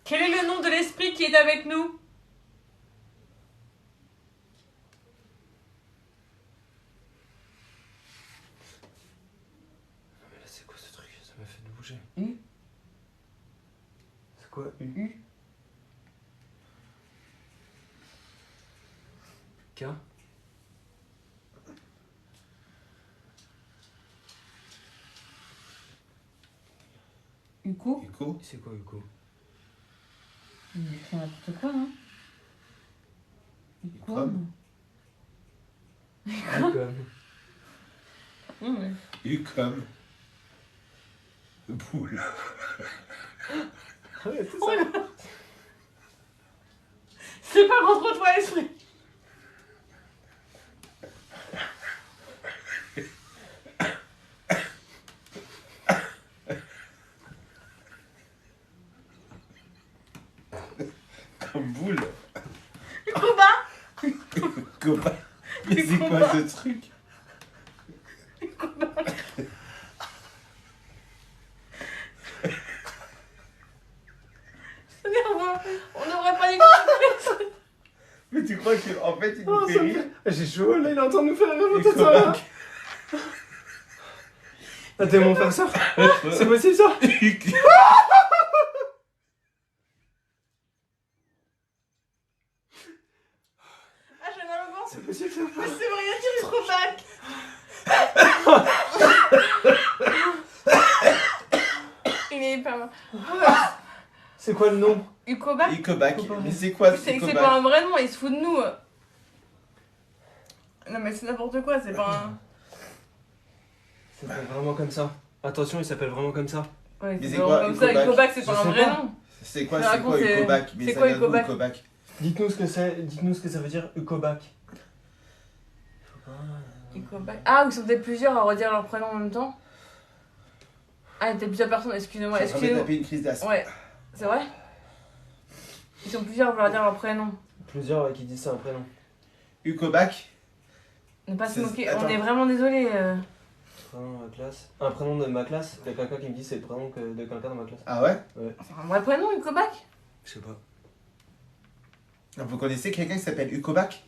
Quel est le nom de l'esprit qui est avec nous? Non, mais là, c'est quoi ce truc? Ça m'a fait de bouger. U. C'est quoi U? U. K? Uko. Hugo? C'est quoi Uko? Il fait n'importe quoi, hein. Uko. Ucom. Ucom. Ouais. U comme boule. Ouais, c'est Oh là. C'est pas contre toi, esprit. Comme boule. Ukoba. Copain. Mais c'est quoi ce truc? C'est nerveux. On devrait pas y croire. Mais tu crois qu'en fait il nous fait rire? J'ai chaud, là il est en train de nous faire rire, Et mon comment- tata. Ah, t'es mon frère sœur? C'est possible ça? Ah, j'ai mal au ventre. C'est possible ça? Mais c'est rien dire, il se rebaque. Il est hyper mal. C'est quoi le nom? Ukoba. Ukobac. Mais c'est quoi ce C'est Ukobac? pas un vrai nom, il se fout de nous. Non mais c'est n'importe quoi, c'est pas un... Ça s'appelle vraiment comme ça. Attention, il s'appelle vraiment comme ça. Ouais, Mais c'est vraiment quoi, comme ça, Ukobac? Ukobac c'est Je pas un sais vrai pas. nom. C'est quoi, Mais c'est quoi raconte, c'est- Ukobac? Mais c'est ça quoi vient d'où, Ukobac? Ukobac? Dites-nous ce que c'est, dites-nous ce que ça veut dire Ukobac. Ukobac. Ah, ils sont peut-être plusieurs à redire leur prénom en même temps. Ah, il y a peut-être plusieurs personnes, excusez-moi, Je suis en train de excusez-moi. taper une crise d'asthme. Ouais, c'est vrai? Ils sont plusieurs à vouloir dire leur prénom. Plusieurs qui disent ça un prénom. Ukobac? Ne pas se C'est- moquer, attends. on est vraiment désolé. Prénom de ma classe. Un prénom de ma classe. Il y a quelqu'un qui me dit c'est le prénom de quelqu'un dans ma classe. Ah ouais? C'est un vrai prénom, Ukobac? Je sais pas. Vous connaissez quelqu'un qui s'appelle Ukobac?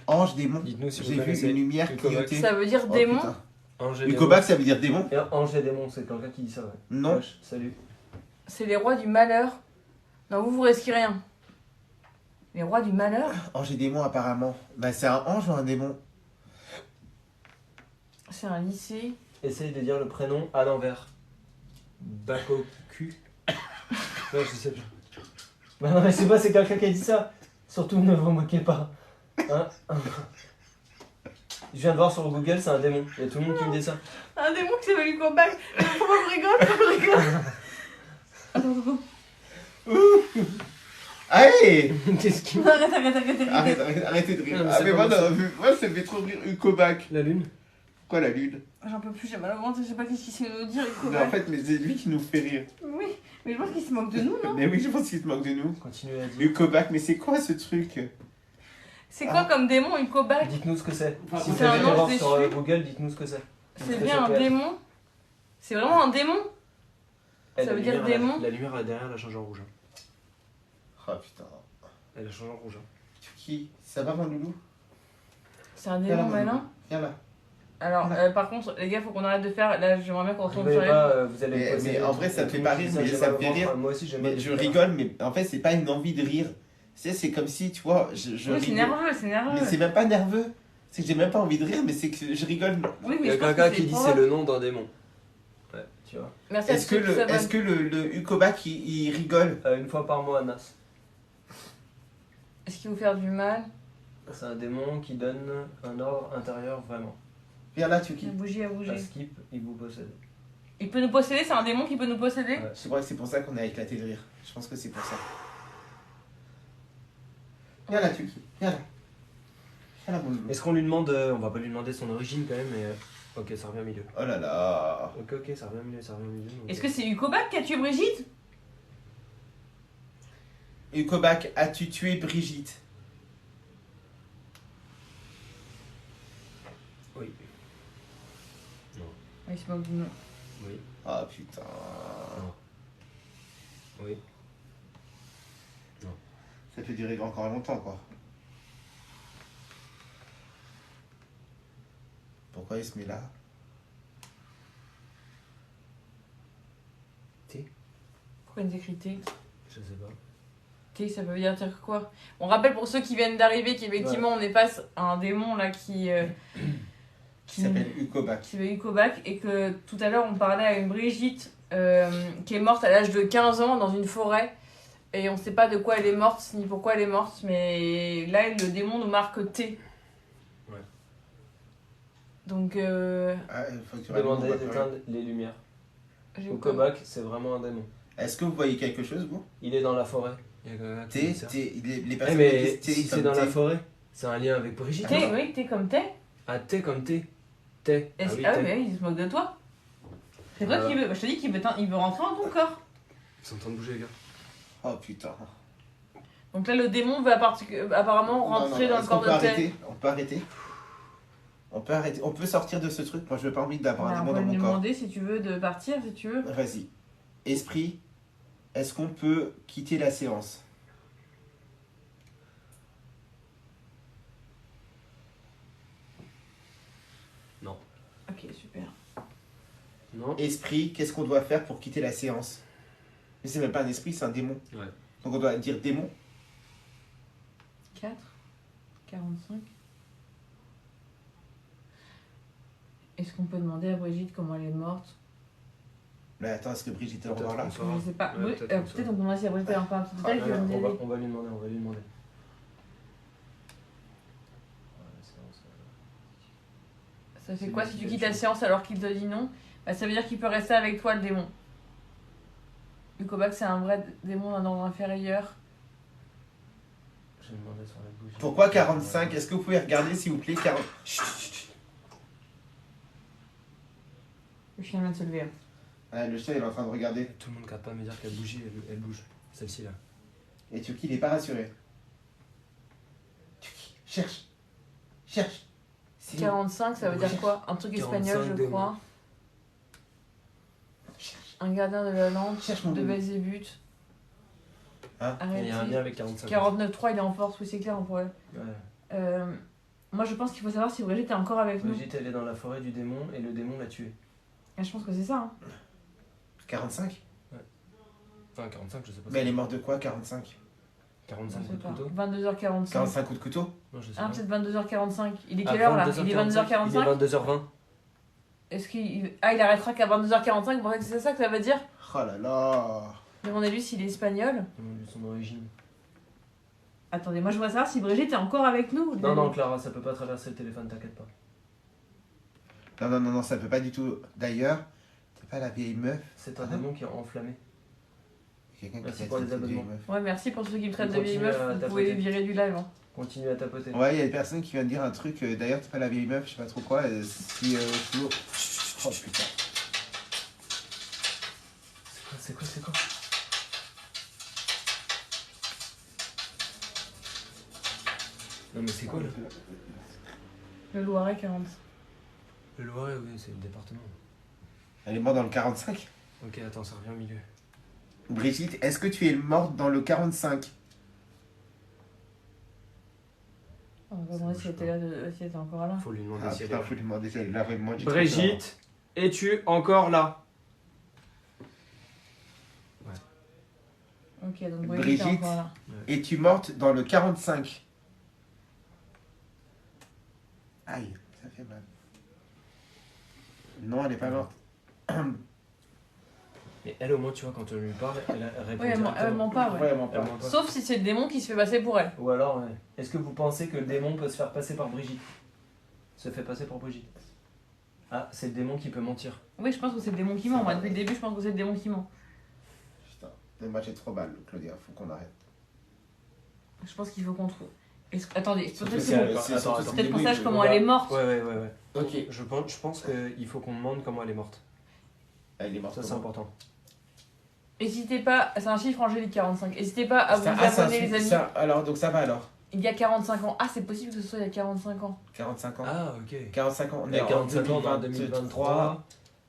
Ange démon. Dites-nous si vous J'ai vu connaissez. une lumière Ukobac. clignoter. Ça veut dire Oh, démon? putain. Ange et démon. Ukobac, ça veut dire démon? Et Ange et démon, c'est quelqu'un qui dit ça, ouais. Non. Wesh, salut. C'est les rois du malheur. Non, vous risquez rien. Les rois du malheur? Ange et démon, apparemment. Bah, c'est un ange ou un démon? C'est un lycée. Essaye de dire le prénom à l'envers. Bakoku. Ouais, je sais plus. Bah non, mais c'est pas, c'est quelqu'un qui a dit ça. Surtout, ne vous moquez pas. Hein? Je viens de voir sur Google, c'est un démon. Il y a tout le monde qui me dit ça. Un démon qui s'appelle Ukobac. Faut pas que je rigole, faut pas que je rigole. Allez. Qu'est-ce qui. Arrêtez de rire. Non, mais Ah, c'est mais pas moi, bon, non, moi, ça me fait trop rire Ukobac. La lune? Quoi, la lune? J'en peux plus, j'ai mal au ventre, je sais pas qu'est-ce qu'il sait nous dire. Mais en fait, mais c'est lui qui nous fait rire. Oui, mais je pense qu'il se moque de nous, non? Mais oui, je pense qu'il se moque de nous. Continuez à dire. Ukobac, mais c'est quoi ce truc? C'est quoi comme démon, Ukobac? Dites-nous ce que c'est. Si vous c'est un avez ange voir déchu. sur Google, dites-nous ce que c'est. C'est bien un démon? C'est vraiment un démon? Eh, Ça la veut dire lumière, démon? La lumière là, derrière, elle a changé en rouge. Oh putain. Elle a changé en rouge. Qui? Ça va, mon loulou? C'est un Viens là, démon mon malin? loulou. Viens là. Alors, Voilà. par contre, les gars, faut qu'on arrête de faire. Là, j'aimerais bien qu'on retourne Rigolez sur les. pas, vous allez Mais- poser mais des en vrai, trucs ça me et fait tout, pas rire, ça, mais j'ai ça mal me au fait ventre. rire. Moi aussi, j'ai mal Mais au je ventre. rigole, mais en fait, c'est pas une envie de rire. Tu sais, c'est comme si, tu vois, je Oui, c'est rigole. nerveux, c'est Mais nerveux. c'est même pas nerveux. C'est que j'ai même pas envie de rire, mais c'est que je rigole. Oui, Il mais y a je pense quelqu'un que qui dit provoque. c'est le nom d'un démon. Ouais, tu vois. Merci à Est-ce que ceux qui s'abonnent. le Ukobac, il rigole? Une fois par mois à Nas. Est-ce qu'il vous faire du mal? C'est un démon qui donne un ordre intérieur vraiment. Viens là, Tuki. La bougie à bouger. À skip, il vous possède. Il peut nous posséder, c'est un démon qui peut nous posséder? Ouais. Je crois que c'est pour ça qu'on a éclaté de rire. Je pense que c'est pour ça. Viens là, Tuki. Viens là. Viens là, mon loulou. Est-ce qu'on lui demande. On va pas lui demander son origine quand même, mais. Ok, ça revient au milieu. Oh là là. Ok, ok, ça revient au milieu, ça revient au milieu. donc- Est-ce que c'est Ukobac qui a tué Brigitte? Ukobac, as-tu tué Brigitte? Oui. Il se moque de nous. Oui. Ah putain. Oui. Ça peut durer encore longtemps, quoi. Pourquoi il se met là? Pourquoi il nous écrit T? Je sais pas. T, ça veut dire quoi? On rappelle pour ceux qui viennent d'arriver qu'effectivement on est face à un démon là qui S'appelle Ukobac. qui s'appelle Ukobac et que tout à l'heure on parlait à une Brigitte qui est morte à l'âge de 15 ans dans une forêt et on sait pas de quoi elle est morte ni pourquoi elle est morte, mais là le démon nous marque T. Ouais. Donc Ah, il faut que tu Demandez rallumes, on va pas- d'éteindre les lumières. j'ai Ukobac, c'est vraiment un démon. Est-ce que vous voyez quelque chose, vous? Il est dans la forêt. Il y a quelqu'un qui dit ça. Les Eh, personnes mais disent T si c'est comme dans la T. forêt, c'est un lien avec Brigitte. T, oui, T comme T. Ah, T comme T. T. Ah Ah oui, oui, T. mais il se moque de toi. C'est toi Ah. qui veut. Je te dis qu'il veut, il veut rentrer dans ton corps. Ils sont en train de bouger, les gars. Oh putain. Donc là, le démon va apparemment rentrer dans le Est-ce corps qu'on peut de T. arrêter? On peut arrêter? On peut arrêter. On peut sortir de ce truc. Moi, je veux pas envie d'avoir un On démon peut dans lui mon corps. demander si tu veux de partir, si tu veux. Vas-y. Esprit, est-ce qu'on peut quitter la séance? Ok, super. Non. Esprit, qu'est-ce qu'on doit faire pour quitter la séance? Mais c'est même pas un esprit, c'est un démon. Ouais. Donc on doit dire démon. 4, 45. Est-ce qu'on peut demander à Brigitte comment elle est morte? Mais attends, est-ce que Brigitte est Peut-être encore là? qu'on saura. Je sais pas. Ouais, Oui, peut-être qu'on peut-être on peut demander si à Brigitte elle a encore un petit détail qui va me on, dire. va, on va lui demander, on va lui demander. Ça fait quoi si tu quittes la séance alors qu'il te dit non? Bah, ça veut dire qu'il peut rester avec toi, le démon. Ukobac, c'est un vrai démon d'un ordre inférieur. Je vais demander sur la bougie. Pourquoi 45? Est-ce que vous pouvez regarder s'il vous plaît 40... Chut, chut, chut. Le chien vient de se lever. Ah, le chien il est en train de regarder. Tout le monde ne capte pas me dire qu'elle bougie, elle bouge. Celle-ci là. Et Tuki il est pas rassuré. Tuki, cherche. Cherche. C'est 45, ça veut dire Cherche. quoi? Un truc espagnol, 45 je démons. crois. Cherche. Un gardien de la lampe, Cherche mon de doudou. Belzébuth. Hein? Il y a un lien Arrêtez. avec 45. 49.3, il est en force, oui, c'est clair, on pourrait. Ouais. Moi, je pense qu'il faut savoir si Brigitte est encore avec nous. Brigitte, elle est dans la forêt du démon et le démon l'a tuée. Ah, je pense que c'est ça. Hein. 45? Enfin, 45, je sais pas. Mais elle est morte de quoi 45? 45 Je sais coups de pas. couteau 22h45. 45 coups de couteau? Non, je sais Ah, pas. peut-être 22h45. Il est Ah, quelle heure là? Il est 22h45. Il est 22h45. 22h20. Est-ce qu'il. Ah, il arrêtera qu'à 22h45. Vous pensez que c'est ça que ça veut dire? Oh là là. Demandez-lui s'il est espagnol. Demande-lui son origine. Attendez, moi je voudrais savoir si Brigitte est encore avec nous. Non, non, Clara, ça peut pas traverser le téléphone, t'inquiète pas. Non, ça peut pas du tout. D'ailleurs, c'est pas la vieille meuf. C'est un Ah. démon qui est enflammé. Quelqu'un qui Merci t'a pour les traité de abonnements. vieille meuf. Ouais, merci pour ceux qui me traitent de Continue vieille meuf. à Vous tapoter. pouvez les virer du live. Hein. Continue à tapoter. Ouais, il y a une personne qui vient de dire un truc. D'ailleurs, t'es pas la vieille meuf, je sais pas trop quoi. Si. Oh putain. C'est quoi Non mais c'est quoi là? Le Loiret 40. Le Loiret, oui, c'est le département. Elle est morte dans le 45. Ok, attends, ça revient au milieu. Brigitte, est-ce que tu es morte dans le 45? On va demander si elle était là, si elle était encore là. Faut lui demander Ah si elle putain, est faut lui demander si elle est là vraiment. j'ai trop Brigitte, es-tu encore là? Ok, donc Brigitte. Brigitte est encore là. peur. Es-tu morte dans le 45? Aïe, ça fait mal. Non, elle est pas morte. Mais elle, au moins, tu vois, quand on lui parle, elle répond Oui, elle directement. ment pas, ouais. Vraiment Elle pas. ment pas. Sauf si c'est le démon qui se fait passer pour elle. Ou alors, est-ce que vous pensez que le démon peut se faire passer par Brigitte? Se fait passer pour Brigitte. Ah, c'est le démon qui peut mentir. Oui, je pense que c'est le démon qui ment. Moi, depuis le début, je pense que c'est le démon qui ment. Putain, le match est trop mal, Claudia, faut qu'on arrête. Je pense qu'il faut qu'on trouve. Attendez, Surtout peut-être si que elle- c'est- attends, c'est- attends. peut-être qu'on oui, sache oui, comment voilà. elle est morte. Ouais. Ok. Je pense qu'il faut qu'on demande comment elle est morte. Elle est morte. Ça, c'est comment? important. N'hésitez pas, c'est un chiffre angélique 45. N'hésitez pas à vous Ça- ah, c'est un abonner, les truc- amis. ça- alors, donc ça va alors. Il y a 45 ans. Ah, c'est possible que ce soit il y a 45 ans. 45 ans. Ah, ok. 45 ans, on Il y est a en 45 ans, on est en 2023. 2023.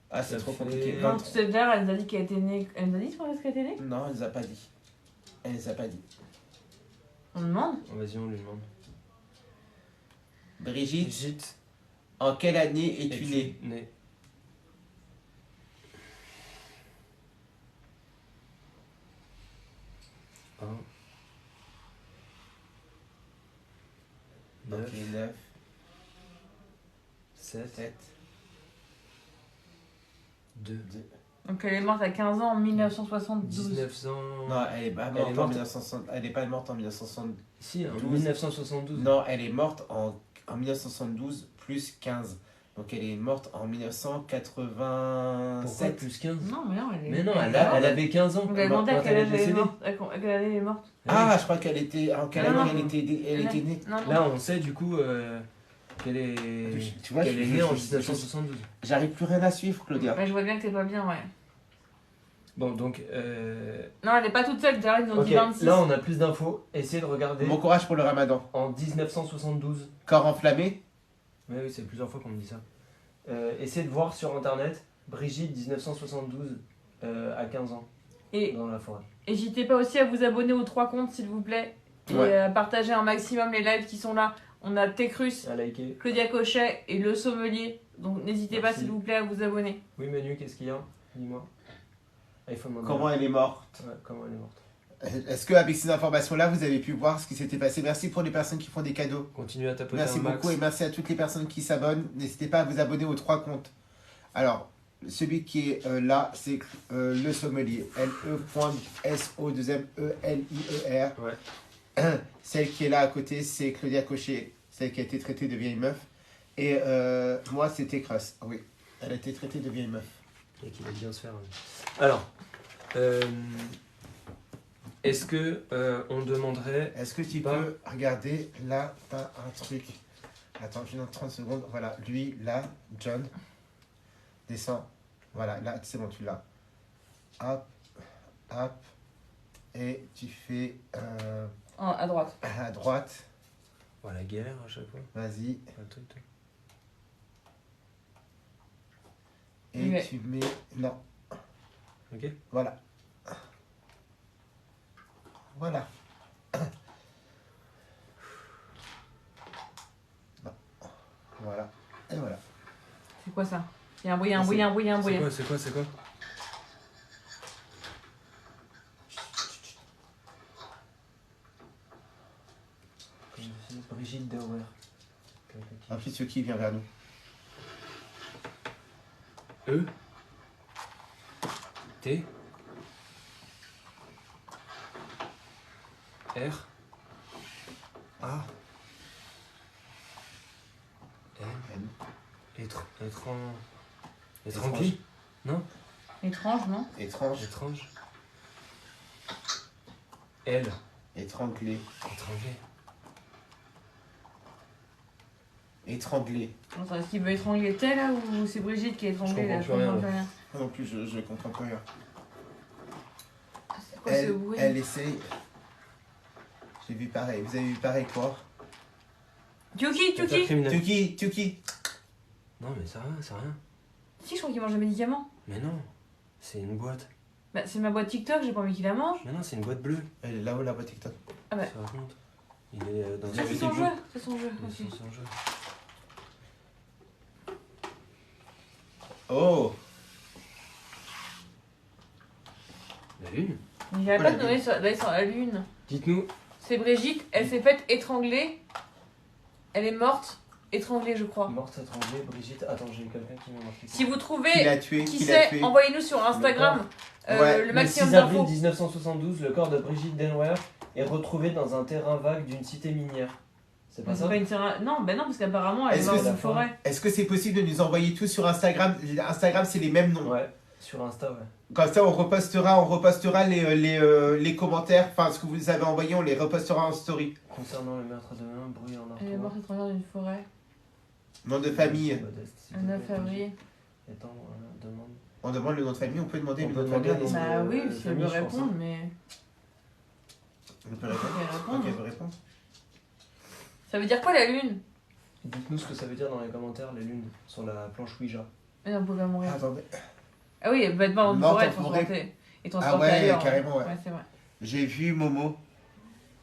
Ah, c'est Ça trop fait- compliqué. Non, tout à l'heure, elle nous a dit qu'elle était née. Elle nous a dit quand est-ce qu'elle était née? Non, elle les a pas dit. Elle les a pas dit. On demande. Vas-y, on lui demande. Brigitte, Brigitte, en quelle année es-tu née? née. Un. 9, Ok, 9, 7, 7, 2, Donc elle est morte à 15 ans en 1972. 1900. Non, elle est pas Elle morte est en morte. 1960. Elle est pas morte en 1972. Si, en 12. 1972. Non, elle est morte en 1972 plus 15. Donc elle est morte en Pourquoi 1987. plus 15? Non, mais non, elle est. Mais non, elle morte. avait 15 ans. Donc elle a demandé à quand quel âge est elle est décédée. morte. À quelle année elle est morte. Ah, je crois qu'elle était. En quelle Non, année non. elle était née? Non, non. Là, on sait du coup qu'elle est, Tu vois, qu'elle est je- née en je- 1972. J'arrive plus rien à suivre, Claudia. Ouais, je vois bien que t'es pas bien, ouais. Bon, donc, Non, elle est pas toute seule, derrière ils ont ok, dit 26. là on a plus d'infos. Essayez de regarder Bon courage pour le ramadan. en 1972. Corps enflammé? Oui, c'est plusieurs fois qu'on me dit ça. Essayez de voir sur internet Brigitte 1972 à 15 ans Et dans la forêt. n'hésitez pas aussi à vous abonner aux 3 comptes, s'il vous plaît. Et Ouais. à partager un maximum les lives qui sont là. On a Técrus, À liker. Claudia Cochet et Le Sommelier. Donc n'hésitez pas, Merci. s'il vous plaît, à vous abonner. Oui, Manu, qu'est-ce qu'il y a? Dis-moi. Il faut demander. Comment elle est morte? Ouais, comment elle est morte? Est-ce qu'avec ces informations-là, vous avez pu voir ce qui s'était passé? Merci pour les personnes qui font des cadeaux. Continue à tapoter Merci un max. beaucoup et merci à toutes les personnes qui s'abonnent. N'hésitez pas à vous abonner aux 3 comptes. Alors, celui qui est là, c'est Le Sommelier. LE.SO2MELIER. Ouais. Celle qui est là à côté, c'est Claudia Cochet, celle qui a été traitée de vieille meuf. Et moi, c'était Cruss. Oui, elle a été traitée de vieille meuf. Et qu'il aime bien se faire. Alors, est-ce que on demanderait. Est-ce que tu Pas. peux regarder là, t'as un truc. Attends, je donne 30 secondes. Voilà, lui, là, John. Descends. Voilà, là, c'est bon, tu l'as. Hop, hop. Et tu fais À droite. à droite. Voilà, la guerre à chaque fois. Vas-y. Un truc, toi. Et Ouais. tu mets. Non, Ok. voilà. Voilà. Non. Voilà. Et voilà. C'est quoi ça? Il y a un bruit, il y a un bruit, il y a un bruit, il y a un bruit. C'est quoi? Brigitte Dauer. Ensuite, ce qui vient vers nous. E T R A N Étrange. Non? Étrange, non? Étrange. Étrange. Elle. Étranglé. Étranger. Étranglé. Attends, est-ce qu'il veut étrangler tel là ou c'est Brigitte qui est étranglée là? Je comprends plus rien, rien. Moi non plus, je comprends plus rien. C'est quoi ce bruit? Elle essaye. J'ai vu pareil. Vous avez vu pareil quoi? Tuki, Tuki. Criminel. Tuki. Non, mais ça rien, c'est rien. Si, je crois qu'il mange des médicaments. Mais non, c'est une boîte. Bah, c'est ma boîte TikTok, j'ai pas envie qu'il la mange. Mais non, c'est une boîte bleue. Elle est là-haut, la boîte TikTok. Ah bah. Ça raconte. Il est dans Ah, c'est son jeu, c'est son jeu. C'est Ok. son jeu. Oh! La lune. Il avait Oh, pas la donné d'aller sur la lune. Dites-nous. C'est Brigitte, elle s'est faite étrangler. Elle est morte, étranglée, je crois. Morte étrangée, Brigitte. Attends, j'ai eu quelqu'un qui m'a marqué. Si vous Qui trouvez l'a tué? qui Qui l'a c'est, tué? envoyez-nous sur Instagram Ouais, le Le maximum 6 avril d'infos. 1972, le corps de Brigitte Denwer est retrouvé dans un terrain vague d'une cité minière. C'est pas Mais ça c'est pas une terrain... Non, bah non, parce qu'apparemment elle est Est-ce morte que dans c'est une forêt. Est-ce que c'est possible de nous envoyer tout sur Instagram? Instagram, c'est les mêmes noms. Ouais, sur Insta, ouais. Comme ça, on repostera les commentaires, enfin ce que vous nous avez envoyé, on les repostera en story. Concernant le meurtre de l'un, bruit en Elle est morte Artois. étrangère d'une forêt. Nom de famille. Modeste, s'il Le te 9 plaît, avril. Étant, demande. On demande le nom de famille, on peut demander On le peut nom de famille. demander à un des- nom. Bah oui, si elle veut famille, je pense, répondre, mais. On peut répondre. Elle Ok, répond. elle veut répondre. Ça veut dire quoi la lune? Dites-nous ce que ça veut dire dans les commentaires, les lunes, sur la planche Ouija. Mais non, on peut pas mourir. Attendez, Ah oui, elle peut être morte dans une Morte forêt en forêt. et transportée ouais, ailleurs. carrément, ouais. Ouais, c'est vrai. j'ai vu Momo.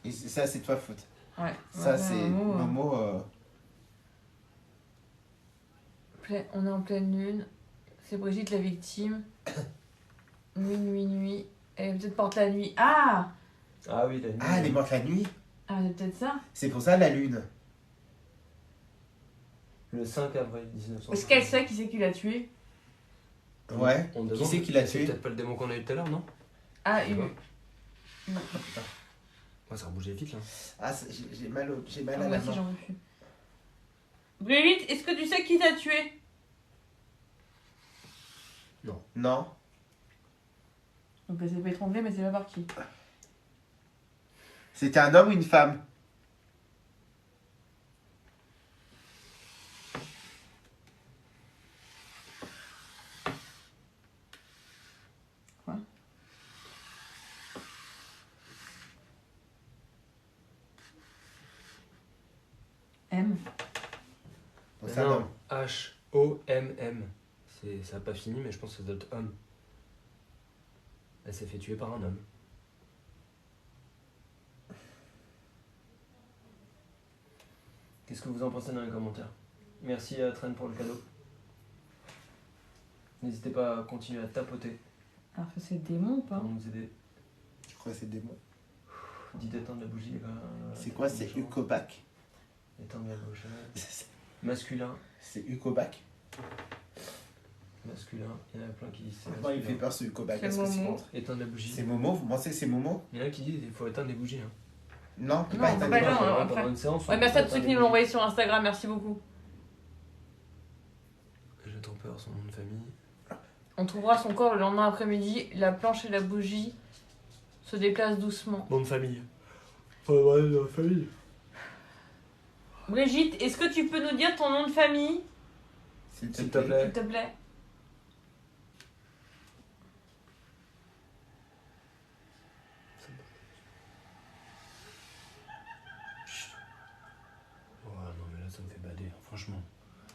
Et ça, c'est toi faute. Ouais. Ça, Ouais, c'est Momo, Momo. On est en pleine lune. C'est Brigitte la victime. Nuit. Elle est peut-être morte la nuit. Ah! Ah oui, la lune. Ah, elle est morte la nuit. Ah, c'est peut-être ça. C'est pour ça la lune. Le 5 avril 1972. Est-ce qu'elle sait qui c'est qui l'a tué? Ouais. On Qui demande. c'est qui l'a C'est tué? peut-être pas le démon qu'on a eu tout à l'heure, non? Ah, Je sais une. Ouais, ça a bougé vite là. Ah, j'ai mal, j'ai mal Ah, à moi la aussi, main. j'en veux plus. Brigitte, est-ce que tu sais qui t'a tué? Non. Donc elle s'est pas étranglée, mais c'est pas par qui. C'était un homme ou une femme? Quoi? M. C'est un homme. H-O-M-M. Ça a pas fini, mais je pense que ça doit être homme. Elle s'est fait tuer par un homme. Qu'est-ce que vous en pensez dans les commentaires? Merci à Tren pour le cadeau. N'hésitez pas à continuer à tapoter Alors que c'est démon ou pas? pour nous aider. Je crois que c'est le démon. Dites d'éteindre la bougie. C'est quoi? C'est Ukobac. Éteindre la bougie. Masculin. C'est Ukobac. Masculin. Il y en a plein qui disent c'est Moi, il me fait masculin. peur ce Ukobac. C'est Est-ce que c'est Momo. contre? Éteindre la bougie. C'est Momo? Vous pensez que c'est Momo? Il y en a qui disent qu'il faut éteindre les bougies. Hein. Non, Non, pas on peut éteindre pas les le bougies. faire. Pendant une séance, Ouais, on merci peut à tous ceux éteindre qui les nous l'ont envoyé bougies. sur Instagram, merci beaucoup. J'ai trop peur, son nom de famille. On trouvera son corps le lendemain après-midi. La planche et la bougie se déplacent doucement. Nom de famille. Faut ouais, nom de famille. Brigitte, est-ce que tu peux nous dire ton nom de famille, S'il S'il te plaît. s'il te plaît? Oh non, mais là, ça me fait bader, hein, franchement.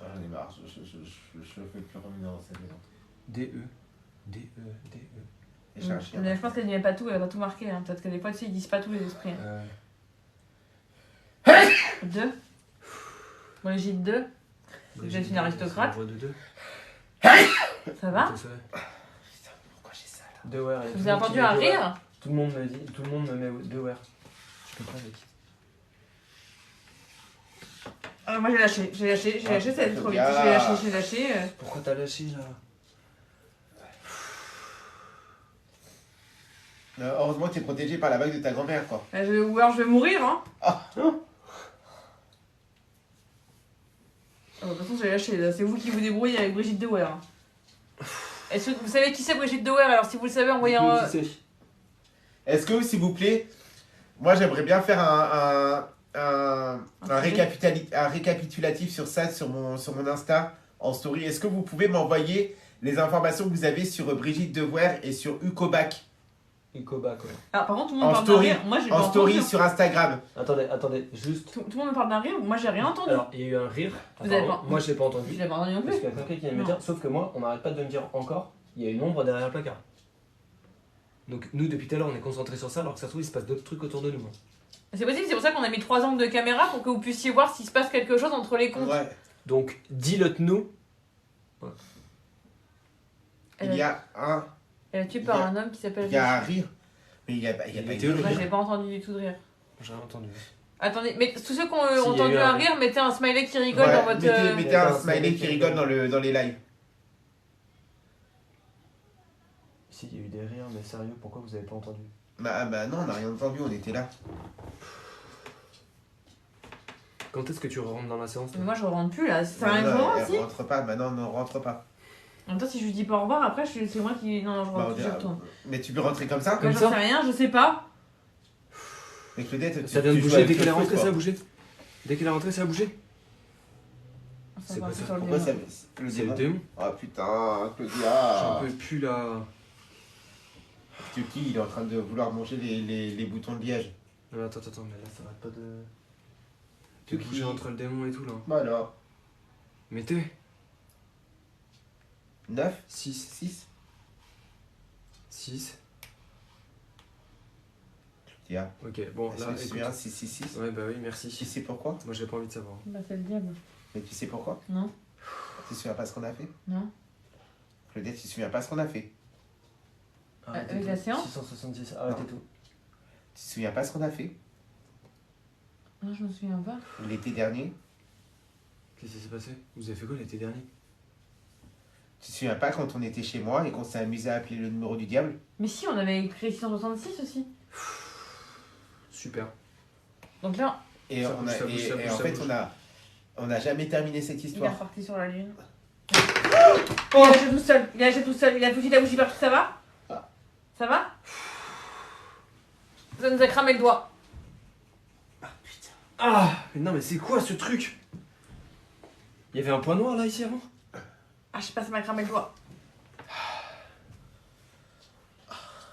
Ah, j'en ai marre, je fais plus revenir dans cette maison. D-E. D-E. D-E. Et j'ai un chien. Mais je pense qu'elle n'y met pas tout, elle va pas tout marquer. Hein. Peut-être que des fois, tu sais, ils disent pas tous les esprits. Hein. 2. Brigitte 2. Vous êtes une aristocrate. C'est le roi de deux. Ça va? C'est ça. Putain, pourquoi j'ai ça là? Dewer. Vous avez entendu un rire? Tout le monde me dit, tout le monde me met Dewer. Je peux pas avec. Moi j'ai lâché, ça allait trop vite. gars. J'ai lâché. Pourquoi t'as lâché là? Heureusement que t'es protégé par la bague de ta grand-mère, quoi. Ou alors je vais mourir, hein. De toute façon, j'ai lâché. là. C'est vous qui vous débrouillez avec Brigitte Dewer. Hein. Est-ce que vous savez qui c'est Brigitte Dewer? Alors si vous le savez, envoyez un. Est-ce que, s'il vous plaît, Moi, j'aimerais bien faire un sujet. récapitulatif sur ça, sur mon Insta, en story. Est-ce que vous pouvez m'envoyer les informations que vous avez sur Brigitte Devoire et sur Ucobac Icoba, quoi. Alors, par contre, tout le en monde parle d'un story, rire. Moi, j'ai pas en story entendu. sur Instagram? Attendez, juste. Tout le monde me parle d'un rire. Moi, j'ai rien entendu. Alors, il y a eu un rire. Vous avez apparemment. pas- Moi, je l'ai pas Je entendu. l'ai pas entendu non Parce plus. qu'il y a quelqu'un qui vient de me Non. dire. Sauf que moi, on n'arrête pas de me dire encore, il y a une ombre derrière le placard. Donc, nous, depuis tout à l'heure, on est concentrés sur ça, alors que ça se trouve, il se passe d'autres trucs autour de nous. Hein. C'est possible, c'est pour ça qu'on a mis 3 angles de caméra pour que vous puissiez voir s'il se passe quelque chose entre les comptes. Ouais. Donc, dis-le nous. Il y a un, Elle est tuée il y par a- un homme qui s'appelle. il y a un rire. Mais il y a pas Il une était où, le Moi, rire. j'ai pas entendu du tout de rire. J'ai rien entendu. Attendez, mais tous ceux qui ont Si, il y a entendu eu un un rire, mettez un smiley qui rigole Ouais, dans votre. mettez un smiley qui rigole dans les lives. Si, il y a eu des rires, mais sérieux, pourquoi vous avez pas entendu? Bah non, on n'a rien entendu, on était là. Quand est-ce que tu rentres dans la séance toi Mais moi, je rentre plus là. Ça Non, rien non, pour elle si. rentre pas, bah non, ne rentre pas. En même temps, si je lui dis pas au revoir, après, c'est moi qui. Non, je Bah, rentre on plus, dirait- je retourne. Mais tu peux rentrer comme ça? Moi, Comme j'en ça sais rien, je sais pas. Mais Claudette, Ça vient de tu joues bouger, avec dès le qu'elle est feu, rentrée, toi. ça a bougé. Dès qu'elle est rentrée, ça a bougé. Ça C'est va, quoi c'est ça sur le Pourquoi démon. ça. Le C'est le démon. démon. Oh putain, J'en Claudia. peux plus là. Tuki, il est en train de vouloir manger les boutons de liège. Non, attends, mais là ça va pas de. Tu De bouger entre le démon et tout là. Bah alors. Mettez 9, 6. 6. 6. Tiens. Ok, bon Est-ce là. que tu Écoute. viens 6, 6, 6? Ouais, bah oui, Tu merci. sais pourquoi? Moi j'ai pas envie de savoir. Bah, c'est le diable. Mais tu sais pourquoi? Non, Tu te souviens pas ce qu'on a fait? non. Claudette, tu te souviens pas ce qu'on a fait? Arrêtez avec tout. la séance 666, arrêtez tout. Tu te souviens pas ce qu'on a fait? Non, je me souviens pas. L'été dernier? Qu'est-ce qui s'est passé? Vous avez fait quoi l'été dernier? Tu te souviens pas quand on était chez moi et qu'on s'est amusé à appeler le numéro du diable? Mais si, on avait écrit 666 aussi. Super. Donc là, Et, Ça on bouge, a, ça bouge, et, ça et bouge, en ça fait, bouge. on a jamais terminé cette il est histoire. reparti sur la lune. Il a lâché tout seul, il a lâché tout seul, il a foutu la bougie partout, ça va? Ça va? Ça nous a cramé le doigt. Ah mais non mais c'est quoi ce truc? Il y avait un point noir là ici avant? Ah, je sais pas, ça m'a cramé le doigt.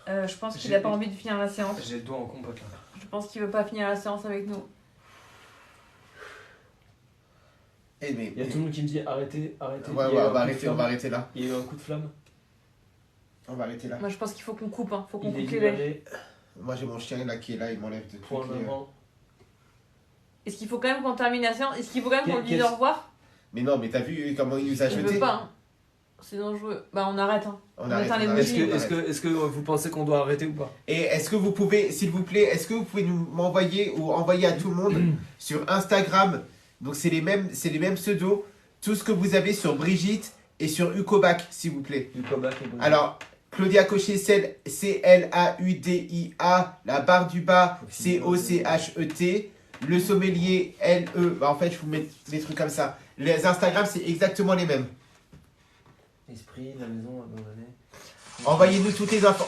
Je pense qu'il a pas envie de finir la séance. J'ai le doigt en compote là. Je pense qu'il veut pas finir la séance avec nous. Eh, mais, Il y a tout le monde qui me dit arrêtez, arrêtez. Ouais, Il y a eu on un va coup de arrêter, flamme. on va arrêter là. Il y a eu un coup de flamme. On va arrêter là. Moi, je pense qu'il faut qu'on coupe, hein. Faut qu'on Il est coupe les lèvres. libéré Moi, j'ai mon chien là qui est là, il m'enlève de pour toutes le les- moment. Est-ce qu'il faut quand même qu'on termine la séance? Est-ce qu'il faut quand même qu'on lui dise Qu'est-ce- au revoir? Mais non, mais t'as vu comment il nous a Je jeté? veux pas, hein. C'est dangereux. Bah, on arrête, hein. On On arrête, éteint les on arrête. bougies. Est-ce que vous pensez qu'on doit arrêter ou pas? Et est-ce que vous pouvez, s'il vous plaît, est-ce que vous pouvez m'envoyer ou envoyer à tout le monde sur Instagram, donc c'est les mêmes pseudos, tout ce que vous avez sur Brigitte et sur Ucobac, s'il vous plaît. Du comeback et bon. Alors, Claudia Cochet, Claudia, la barre du bas, Cochet, le sommelier, LE, bah en fait, je vous mets des trucs comme ça. Les Instagram, c'est exactement les mêmes. Esprit, la maison abandonnée. Envoyez-nous toutes les infos.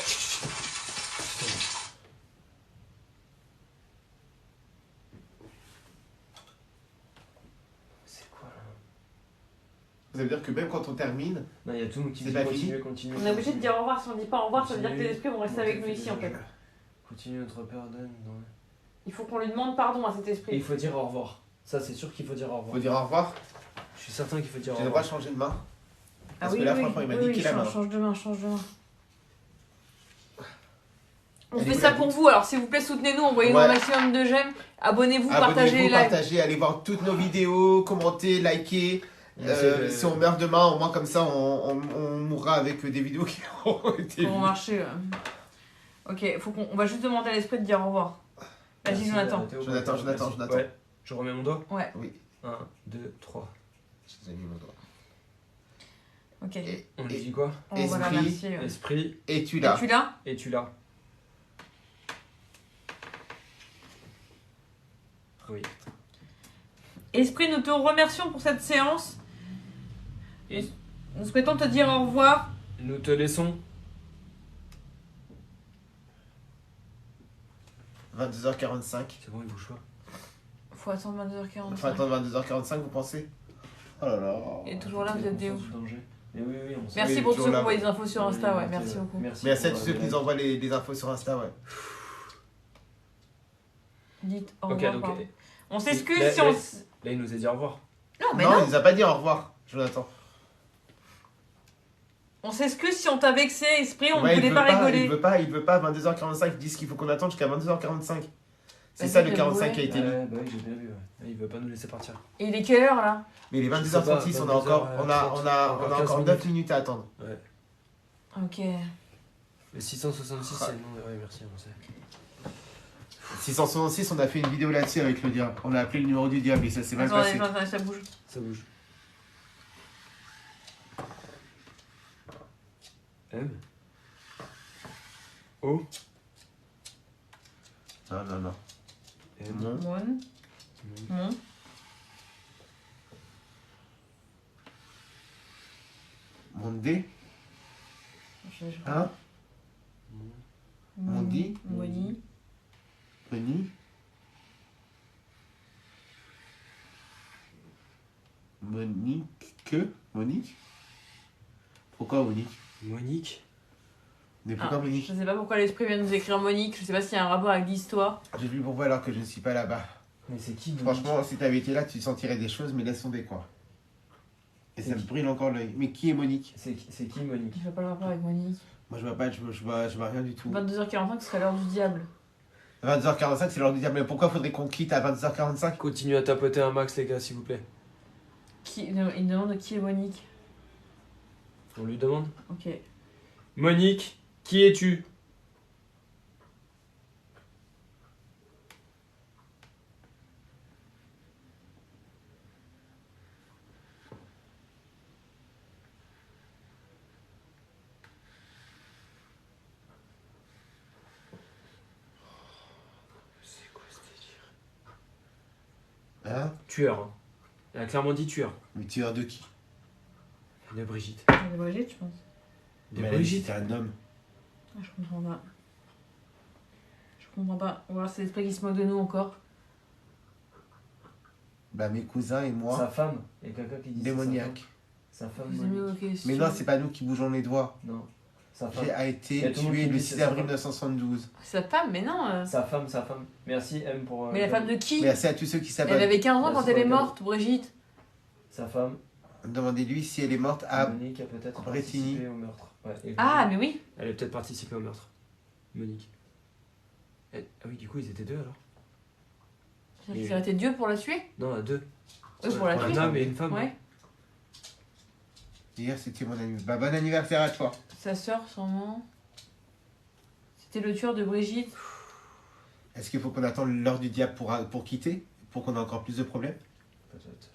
C'est quoi là? Ça veut dire que même quand on termine, Non, il y a tout le monde qui C'est me pas dit fini continue. On est obligé de dire au revoir. Si on dit pas au revoir, ça veut dire que les esprits vont rester avec nous ici, en fait. Continue notre père donne. Il faut qu'on lui demande pardon à cet Et esprit. il faut dire au revoir. Ça, c'est sûr qu'il faut dire au revoir. faut dire au revoir. Je suis certain qu'il faut dire au J'ai le droit revoir. de changer de main. Ah Parce oui, que là, oui, franchement, il m'a oui, niqué la main. change de main, change de main. On Elle fait est où, ça la pour boucle vous, alors s'il vous plaît, soutenez-nous, envoyez-nous Ouais. un maximum de j'aime, abonnez-vous, partagez les Abonnez-vous, lives. partagez, allez voir toutes nos vidéos, commentez, likez. Et essayer de- Si on meurt demain, au moins comme ça, on mourra avec des vidéos qui ont été Pour vues. marcher. Ok, on va juste demander à l'esprit de dire au revoir. Vas-y, Merci Jonathan. d'arrêter au Jonathan, revoir. Jonathan, Merci. Jonathan. Ouais. Je remets mon doigt. Ouais, 1, 2, 3. Je vous ai mis mon doigt. ok. Et- On lui Et- dit quoi? On va la esprit, remercier. Esprit, Es-tu Et là? tu là? et tu l'as. Oui. Esprit, nous te remercions pour cette séance. Et nous souhaitons te dire au revoir. Nous te laissons. 22h45. C'est bon, il bouge pas. Faut attendre 22h45. Faut attendre 22h45, vous pensez? Oh là là. Il est toujours là, vous êtes des ouf. Mais oui, oui, on sait. Merci Oui, pour tous ceux toujours qui là. envoient des infos sur Insta, ouais, merci beaucoup. Merci à tous ceux qui nous envoient les infos sur Insta, ouais. Dites au Ok, revoir. donc. pardon. On s'excuse Là, si on. là, Là, il nous a dit au revoir. Non, mais non, non. il nous a pas dit au revoir, Jonathan. On s'excuse si on t'a vexé, esprit, on ne Ouais, il voulait veut pas pas, rigoler. il veut pas 22h45, ils disent qu'il faut qu'on attende jusqu'à 22h45. C'est Vas-y, ça le je 45 qui a le été mis. Ouais, bah oui, j'ai bien vu. Ouais. Il veut pas nous laisser partir. Et il est quelle heure là? Mais il est Je sais pas, 22h36, on a encore, 22h30, encore 9 minutes à attendre. Ouais. Ok. Le 666, c'est le nom. Ouais, merci, on sait. 666, on a fait une vidéo là-dessus avec le diable. On a appelé le numéro du diable et ça s'est mal passé. Attendez, ça bouge. Ça bouge. M. O. Non, non, non. M. Mon. Mon. Mon D. Je- Hein? Mondi. Moni. Moni. Monique. Monique? Pourquoi Monique? Monique. Mais pourquoi Ah, Monique? je sais pas pourquoi l'esprit vient de nous écrire Monique, je sais pas s'il y a un rapport avec l'histoire. J'ai vu pourquoi alors que je ne suis pas là-bas. Mais c'est qui Monique? Franchement, si t'avais été là, tu sentirais des choses, mais laisse tomber quoi. Et C'est ça me qui? brûle encore l'œil. Mais qui est Monique? C'est qui Monique? Je vois pas le rapport avec Monique. Moi je vois pas, je vois rien du tout. 22h45, ce serait l'heure du diable. 22h45, c'est l'heure du diable. Mais pourquoi faudrait qu'on quitte à 22h45? Continuez à tapoter un max, les gars, s'il vous plaît. Il me demande qui est Monique. On lui demande. Ok. Monique, qui es-tu? C'est quoi ce délire? Hein? Tueur. Hein. Elle a clairement dit tueur. Mais tueur de qui? De Brigitte. C'est Brigitte, je pense. De Mais elle a dit Brigitte. que c'était un homme. Ah, je comprends pas. Je comprends pas. Ou alors c'est l'esprit qui se moque de nous encore. Bah mes cousins et Sa moi, femme. Il y a quelqu'un qui dit démoniaque. Sa femme. Vous aimez Monique. vos questions. Mais non, c'est pas nous qui bougeons les doigts. Non. Sa femme. Qui a Il y été a tout le monde tué qui le dit 6 c'est sa avril femme. 1972. Sa femme, mais non. Sa femme. Merci M pour. Mais la femme de qui? Merci à tous ceux qui Elle s'appellent. avait 15 ans Merci quand pour elle le est cadeau. morte, Brigitte. Sa femme. Demandez-lui si elle est morte à. Monique a peut-être Bretigny. participé au meurtre. Ouais, et Ah, mais oui. Elle a peut-être participé au meurtre. Monique. Ah oui, du coup, ils étaient deux alors. Il a été Dieu pour la tuer? Non, à deux. Oui, pour la Un tuer. homme et une femme. Ouais. Hier c'était mon anniversaire. Bah bon anniversaire à toi. Sa sœur, sûrement. C'était le tueur de Brigitte. Est-ce qu'il faut qu'on attende l'heure du diable pour quitter? Pour qu'on ait encore plus de problèmes? Peut-être.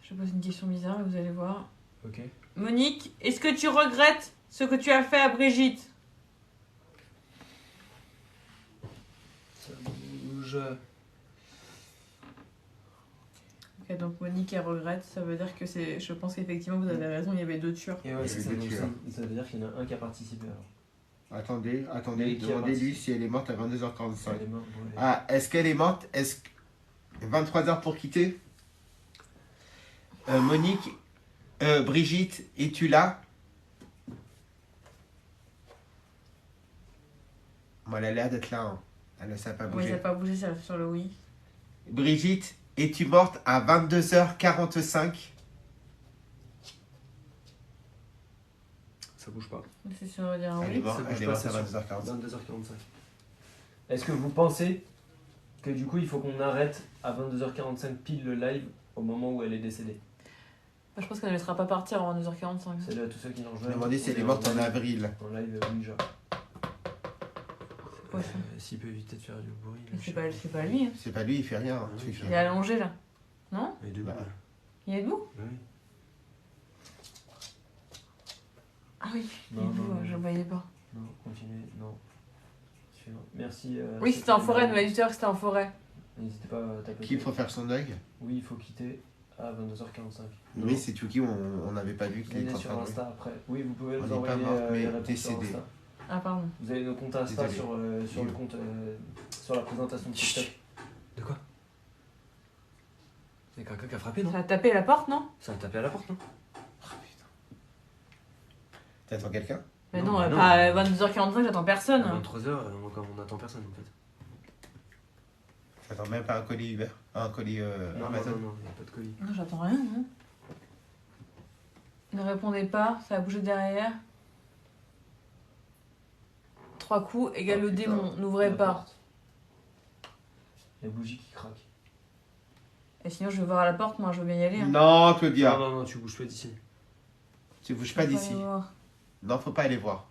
Je pose une question bizarre, mais vous allez voir. Ok. Monique, est-ce que tu regrettes ce que tu as fait à Brigitte? Ça bouge. Ok, donc Monique, elle regrette. Ça veut dire que c'est. Je pense qu'effectivement, vous avez raison, il y avait deux tueurs. Et ouais, c'est ça. des Donc tueurs. ça veut dire qu'il y en a un qui a participé alors. Attendez, Mais qui a demandez-lui parti? si elle est morte à 22h45. Elle est morte, bon, elle est- Ah, est-ce qu'elle est morte? Est-ce 23h pour quitter? Monique, Brigitte, es-tu là? Bon, elle a l'air d'être là. Hein. Elle ça n'a pas Ouais, bougé. ça n'a pas bougé, ça sur le oui. Brigitte, es-tu morte à 22h45? Ça bouge pas. C'est sûr de dire un Elle est oui. morte, ça bouge elle est pas, morte c'est à sûr. 22h45. 22h45. Est-ce que vous pensez que du coup il faut qu'on arrête à 22h45 pile le live au moment où elle est décédée? Moi, je pense qu'elle ne laissera pas partir avant 2h45. Salut à tous ceux qui nous rejoignent. Demandez si elle est On morte en live- avril. En live Ninja. quoi, ça S'il peut éviter de faire du bruit. Mais le c'est chat. pas lui. Hein. C'est pas lui, il fait rien. Oui, Tu fais Il est rien. allongé là. Non? Il est debout. Bah. là. Il est debout? Oui. Ah oui, il est Non, debout, non, non. je ne voyais pas. Non, continuez. Non. Suivant. Merci. Oui, ceux c'était en qui- forêt, nous l'a dit tout à l'heure que c'était en forêt. N'hésitez pas à taper. Qui faut faire son deuil? Oui, il faut quitter à 22h45. Oui, c'est Tuki, on n'avait pas vu qu'il Venez était en sur train de Insta après. Oui, vous pouvez On nous n'est pas envoyer mort, mais les réponses sur décédé. Insta. Ah, pardon. Vous avez nos comptes Insta Désolé. sur le compte, sur la présentation de TikTok. De quoi? Il y a quelqu'un qui a frappé, non? Ça a tapé à la porte, non? Ça a tapé à la porte, non? Oh putain. T'attends quelqu'un? Mais Non, non, mais non. à 22h45, j'attends personne. À 23h, on attend personne en fait. T'attends même pas un colis Uber? Un colis Non, Amazon? non, il n'y a pas de colis. Non, j'attends rien, non. Ne répondez pas, ça a bougé derrière. 3 coups égale Oh, le putain. démon, n'ouvrez La pas. porte. La bougie qui craque. Et sinon, je vais voir à la porte, moi, je veux bien y aller. Hein. Non, Claudia. Non, tu bouges pas d'ici. Tu bouges Je pas veux d'ici. aller voir. Non, faut pas aller voir.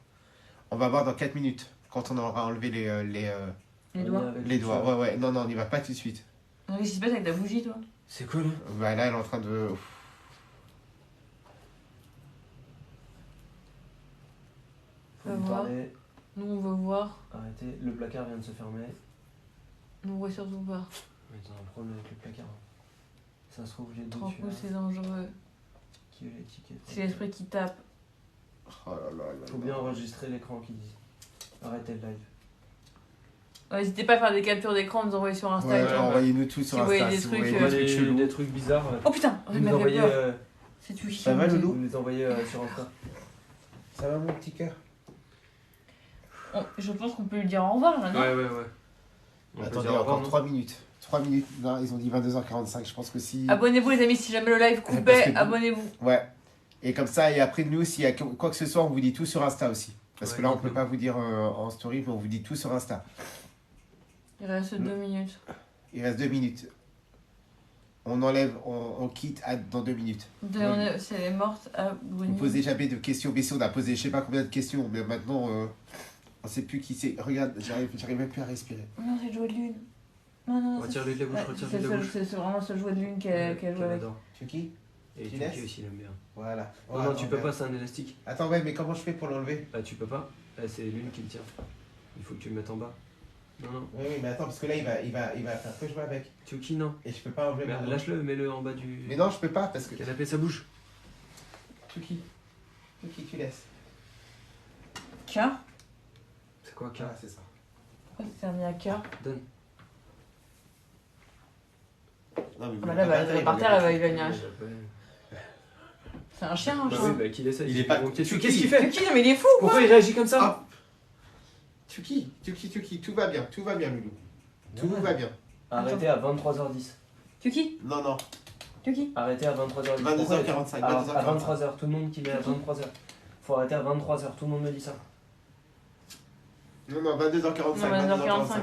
On va voir dans 4 minutes. Quand on aura enlevé Les On est doigts. avec les le doigts. feu. Ouais, ouais. Non, non, on n'y va pas tout de suite. Non, qu'est-ce qui se passe avec ta bougie, toi? C'est quoi là? Bah là, elle est en train de. Faut On lui va voir. parler. Nous, on veut voir. Arrêtez, le placard vient de se fermer. Nous, on voit surtout pas. Mais t'as un problème avec le placard. Ça se trouve, j'ai 3 dessus. coups, c'est dangereux. Qui est l'étiquette? C'est l'esprit qui tape. Oh là là là Faut là. bien enregistrer l'écran qui dit. Arrêtez le live. N'hésitez pas à faire des captures d'écran, nous envoyer sur Insta. Ouais, et ouais, tout. envoyez-nous tout Si sur vous voyez Insta. des Si vous trucs, voyez euh, des trucs chelous. Des trucs bizarres. Oh putain, Vous il nous m'a fait envoyez, peur. C'est tout Ça va, Loulou? vous les envoyez sur Insta. Ça va, mon petit cœur? Je pense qu'on peut lui dire au revoir là, non? Ouais. On peut Attendez, dire au revoir, encore non? 3 minutes. 3 minutes. Non, ils ont dit 22h45. Je pense que si. Abonnez-vous les amis, si jamais le live parce coupait, que- abonnez-vous. Ouais. Et comme ça, et après nous, s'il y a quoi que ce soit, on vous dit tout sur Insta aussi. Parce Ouais, que là, on dites-nous. peut pas vous dire en story, mais on vous dit tout sur Insta. Il reste 2 minutes. Il reste 2 minutes. On enlève, on quitte dans 2 minutes. Si elle est morte, Vous abonnez-vous. posez jamais de questions. Mais si on a posé je sais pas combien de questions, mais maintenant, on sait plus qui c'est. Regarde, j'arrive même plus à respirer. Non, c'est le jouet de lune. Non, Retire-lui de la bouche, ouais, retire-lui c'est de la le bouche. seul- c'est vraiment le seul jouet de lune qu'elle joue avec. adore. Tu qui? Et Tu tu laisses aussi, il aime bien. Voilà. Non, Ouais, non, attends, tu peux mais- pas, c'est un élastique. Attends, ouais, mais comment je fais pour l'enlever? Bah, tu peux pas. Là, c'est l'une qui le tient. Il faut que tu le mettes en bas. Non. Oui, oui, mais attends, parce que là, il va faire que je vais avec. Tuki, non. Et je peux pas enlever Mais mon- lâche-le, mets-le en bas du Mais non, je peux pas, parce que. canapé, ça bouge. Tuki, tu laisses. Cœur? C'est quoi, Ah, K? c'est ça. Pourquoi c'est mis à cœur? Donne. Non, mais Ah bah là, elle va par terre, il va venir. C'est un chien, un Bah chien. oui, bah qu'il essaie. Il est pas- Qu'est-ce Tuki. qu'il fait? Qui? Non, mais il est fou! Pourquoi il réagit comme ça? Ah. Tuki, tout va bien, Loulou. Tout va bien. Arrêtez à 23h10. Tuki? Non, non, Tuki? Arrêtez à 23h10. 22h45, À 22h45. 23h, tout le monde qui met à 23h. Faut arrêter à 23h, tout le monde me dit ça. Non, non, 22h45. Non, 22h45.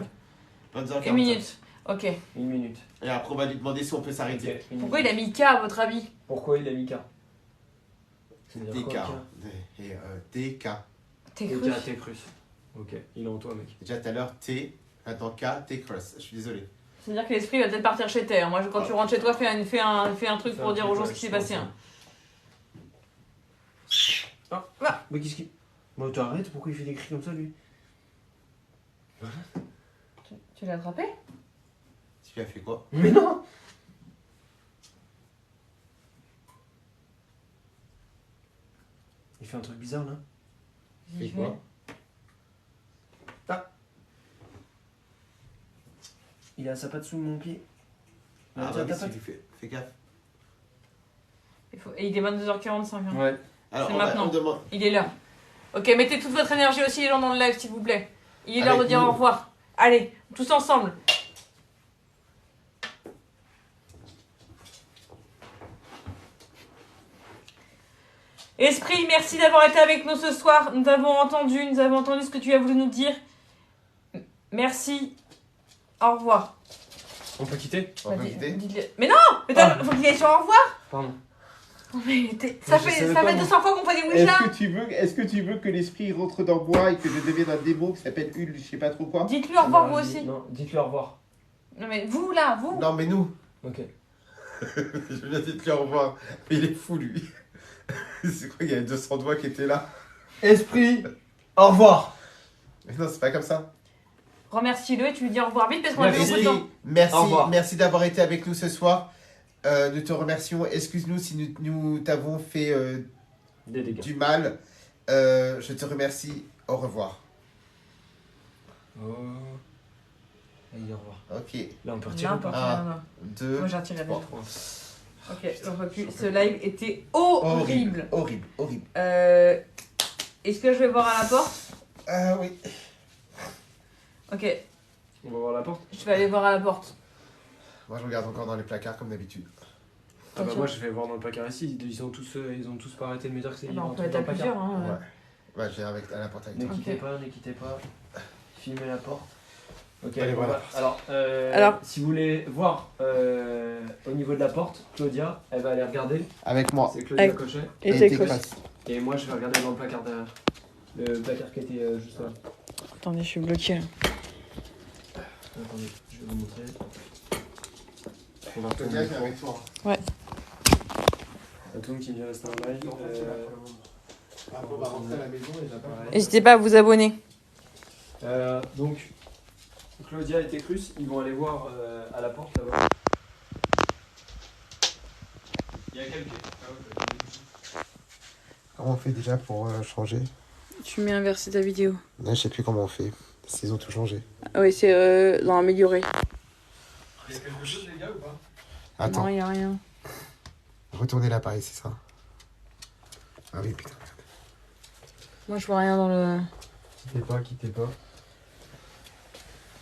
22h45. 1 minute. Ok. 1 minute. Et après, on va lui demander si on peut s'arrêter. Ok, une Pourquoi minute. il a mis K à votre avis? Pourquoi il a mis K? C'est-à-dire DK. quoi, K? Et DK. T'es T'es cru? déjà t'es cru. Ok, il est en toi, mec. Déjà tout à l'heure, T, maintenant K, T cross. Je suis désolé. C'est-à-dire que l'esprit va peut-être partir chez Terre. Moi, quand tu rentres chez toi, fais un truc Fais pour un dire truc, aux gens ouais, ce qui je s'est pense, passé. hein. Mais qu'est-ce qu'il. Bon, t'arrêtes, pourquoi il fait des cris comme ça, lui? Tu l'as attrapé? Tu lui as fait quoi? Mais non! Il fait un truc bizarre là. Fais quoi? Il a sa patte sous mon pied. Ah, Tiens, bah, ta qu'est-ce patte. qu'il fait? Fais gaffe. Et il est 22h45. hein. Ouais. Alors, C'est on, va, maintenant. on demande. Il est là. Ok, mettez toute votre énergie aussi, les gens, dans le live, s'il vous plaît. Il est l'heure Avec de dire nous. au revoir. Allez, tous ensemble. Esprit, merci d'avoir été avec nous ce soir. Nous avons entendu ce que tu as voulu nous dire. Merci. Au revoir. On peut quitter? On peut Bah, quitter? Mais non, mais faut qu'il aille sur au revoir. Pardon. Non, mais ça je savais fait pas, moi. 200 fois qu'on fait des Ouija. Est-ce que tu veux que l'esprit rentre dans moi et que je devienne un démon qui s'appelle Hul, je sais pas trop quoi? Dites-lui au revoir, vous Non, aussi. Non, dites-lui au revoir. Non, mais vous, là, vous. Non, mais nous. Ok. Je viens de te dire au revoir. Mais il est fou, lui. C'est quoi, il y a 200 doigts qui étaient là? Esprit, au revoir. Mais non, c'est pas comme ça. Remercie-le et tu lui dis au revoir vite parce qu'on a plus beaucoup de Esprit, temps. merci, Au revoir. merci d'avoir été avec nous ce soir. Nous te remercions. Excuse-nous si nous t'avons fait Des dégâts. du mal. Je te remercie. Au revoir. Oh. Allez, au revoir. Ok. Là, on peut retirer ou N'importe pas Un, quoi. Non. 2, Moi, j'ai retiré déjà. 3. Ok, j'en peux plus. Ce live était horrible. Horrible, horrible. Est-ce que je vais voir à la porte? Oui. Ok, On va voir la porte. je vais aller voir à la porte. Moi, je regarde encore dans les placards comme d'habitude. Ah bah Ok. moi je vais voir dans le placard ici, ils ont tous pas arrêté de me dire que c'est Eh ben, un on peut truc être dans à le placard. plusieurs. Hein. Ouais. Ouais, j'ai avec à la porte avec Ne toi. quittez Ok. pas, ne quittez pas. Filmez la porte. Ok, Allez, bon, voilà. bah, alors, Alors. si vous voulez voir au niveau de la porte, Claudia, elle va aller regarder. Avec moi. C'est Claudia Avec- Cochet. Et tes t'es quoi? classes. Et moi je vais regarder dans le placard derrière. Le placard qui était juste là. Attendez, je suis bloquée. Attendez, je vais vous montrer. On va Claudia, retourner. je viens avec toi. Atoum qui vient rester en live. Ah, on va rentrer à la maison et là-bas. N'hésitez pas à vous abonner. Donc, Claudia et Técrus, ils vont aller voir à la porte là-bas. Il y a quelqu'un. Comment on fait déjà pour changer? Tu mets inverser ta vidéo. Là, je sais plus comment on fait. Ils ont tout changé. Ah oui, c'est dans améliorer. Il y a quelque chose, les gars, ou pas? Attends, Non, il n'y a rien. retournez l'appareil, c'est ça? Ah oui, putain. Moi, je vois rien dans le. Quittez pas.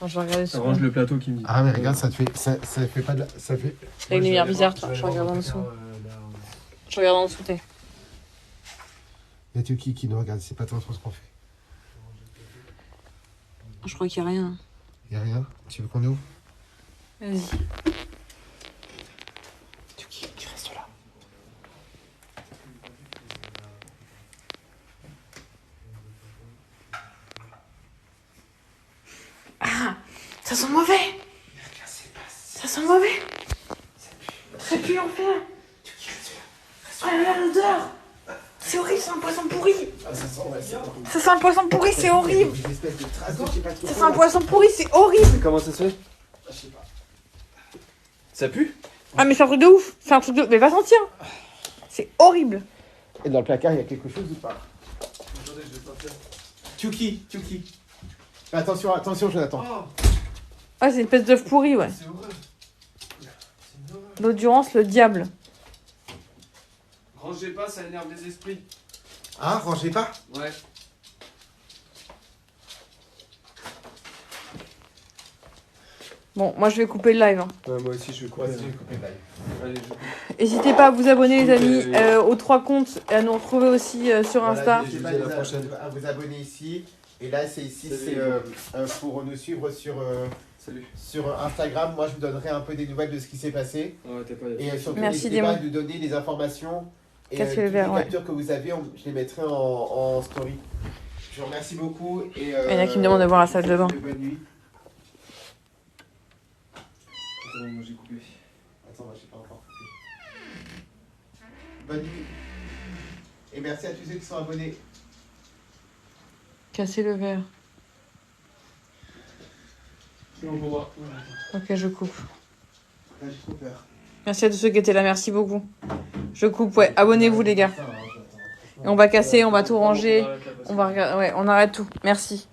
Enfin, je vais regarder sur. Range le plateau qui me dit. Ah mais regarde, ça fait pas de ça fait. Avec une lumière bizarre, je regarde en dessous. Je regarde en dessous, t'es. Y a Tuki qui nous regarde, c'est pas trop ce qu'on fait. Je crois qu'il n'y a rien. Y a rien? Tu veux qu'on ouvre? Vas-y. Tuki, tu restes là. Ça sent mauvais. Ça sent mauvais. Ça pue l'enfer. Oh là là, l'odeur. C'est horrible, c'est un poisson pourri. Ah, ça sent, ouais, c'est Ça sent un poisson pourri, c'est horrible. Une espèce de trace de je sais pas trop Ça sent quoi, un là. poisson pourri, c'est horrible. Comment ça se fait? Je sais pas. Ça pue? Ah, mais c'est un truc de ouf. C'est un truc de. Mais va sentir. C'est horrible. Et dans le placard, il y a quelque chose ou pas? Attendez, je vais sortir. Tuki. Attention, attention, Jonathan. Oh, Ah, c'est une espèce d'œuf pourri, ouais. c'est horreur. C'est une horreur. L'endurance, le diable. Rangez pas, ça énerve les esprits. Ah, rangez pas. Ouais. Bon, moi je vais couper le live. Hein. Moi aussi je vais couper. Vas-y, couper le live. Allez, je coupe. N'hésitez pas à vous abonner, les amis, Oui. aux 3 comptes et à nous retrouver aussi sur Voilà, Insta. n'hésitez pas Je vous dis à la prochaine. à vous abonner ici. Et là, c'est ici, Salut. c'est pour nous suivre Salut. sur Instagram. Moi, je vous donnerai un peu des nouvelles de ce qui s'est passé. Ouais, t'es pas. Et surtout, Merci, n'hésitez pas à Démon. nous donner les informations. Et Casser toutes le verre, les ouais. captures que vous avez, je les mettrai en story. Je vous remercie beaucoup. Et, Il y en a qui me demandent de voir la salle de bain. Bonne nuit. Attends, moi j'ai coupé. Attends, moi, je sais pas encore coupé. Bonne nuit. Et merci à tous ceux qui sont abonnés. Casser le verre. C'est bon pour moi. Ok, je coupe. Là, j'ai trop peur. Merci à tous ceux qui étaient là, merci beaucoup. Je coupe, ouais. Abonnez-vous, les gars. Et on va casser, on va tout ranger. On va regarder, ouais, on arrête tout. Merci.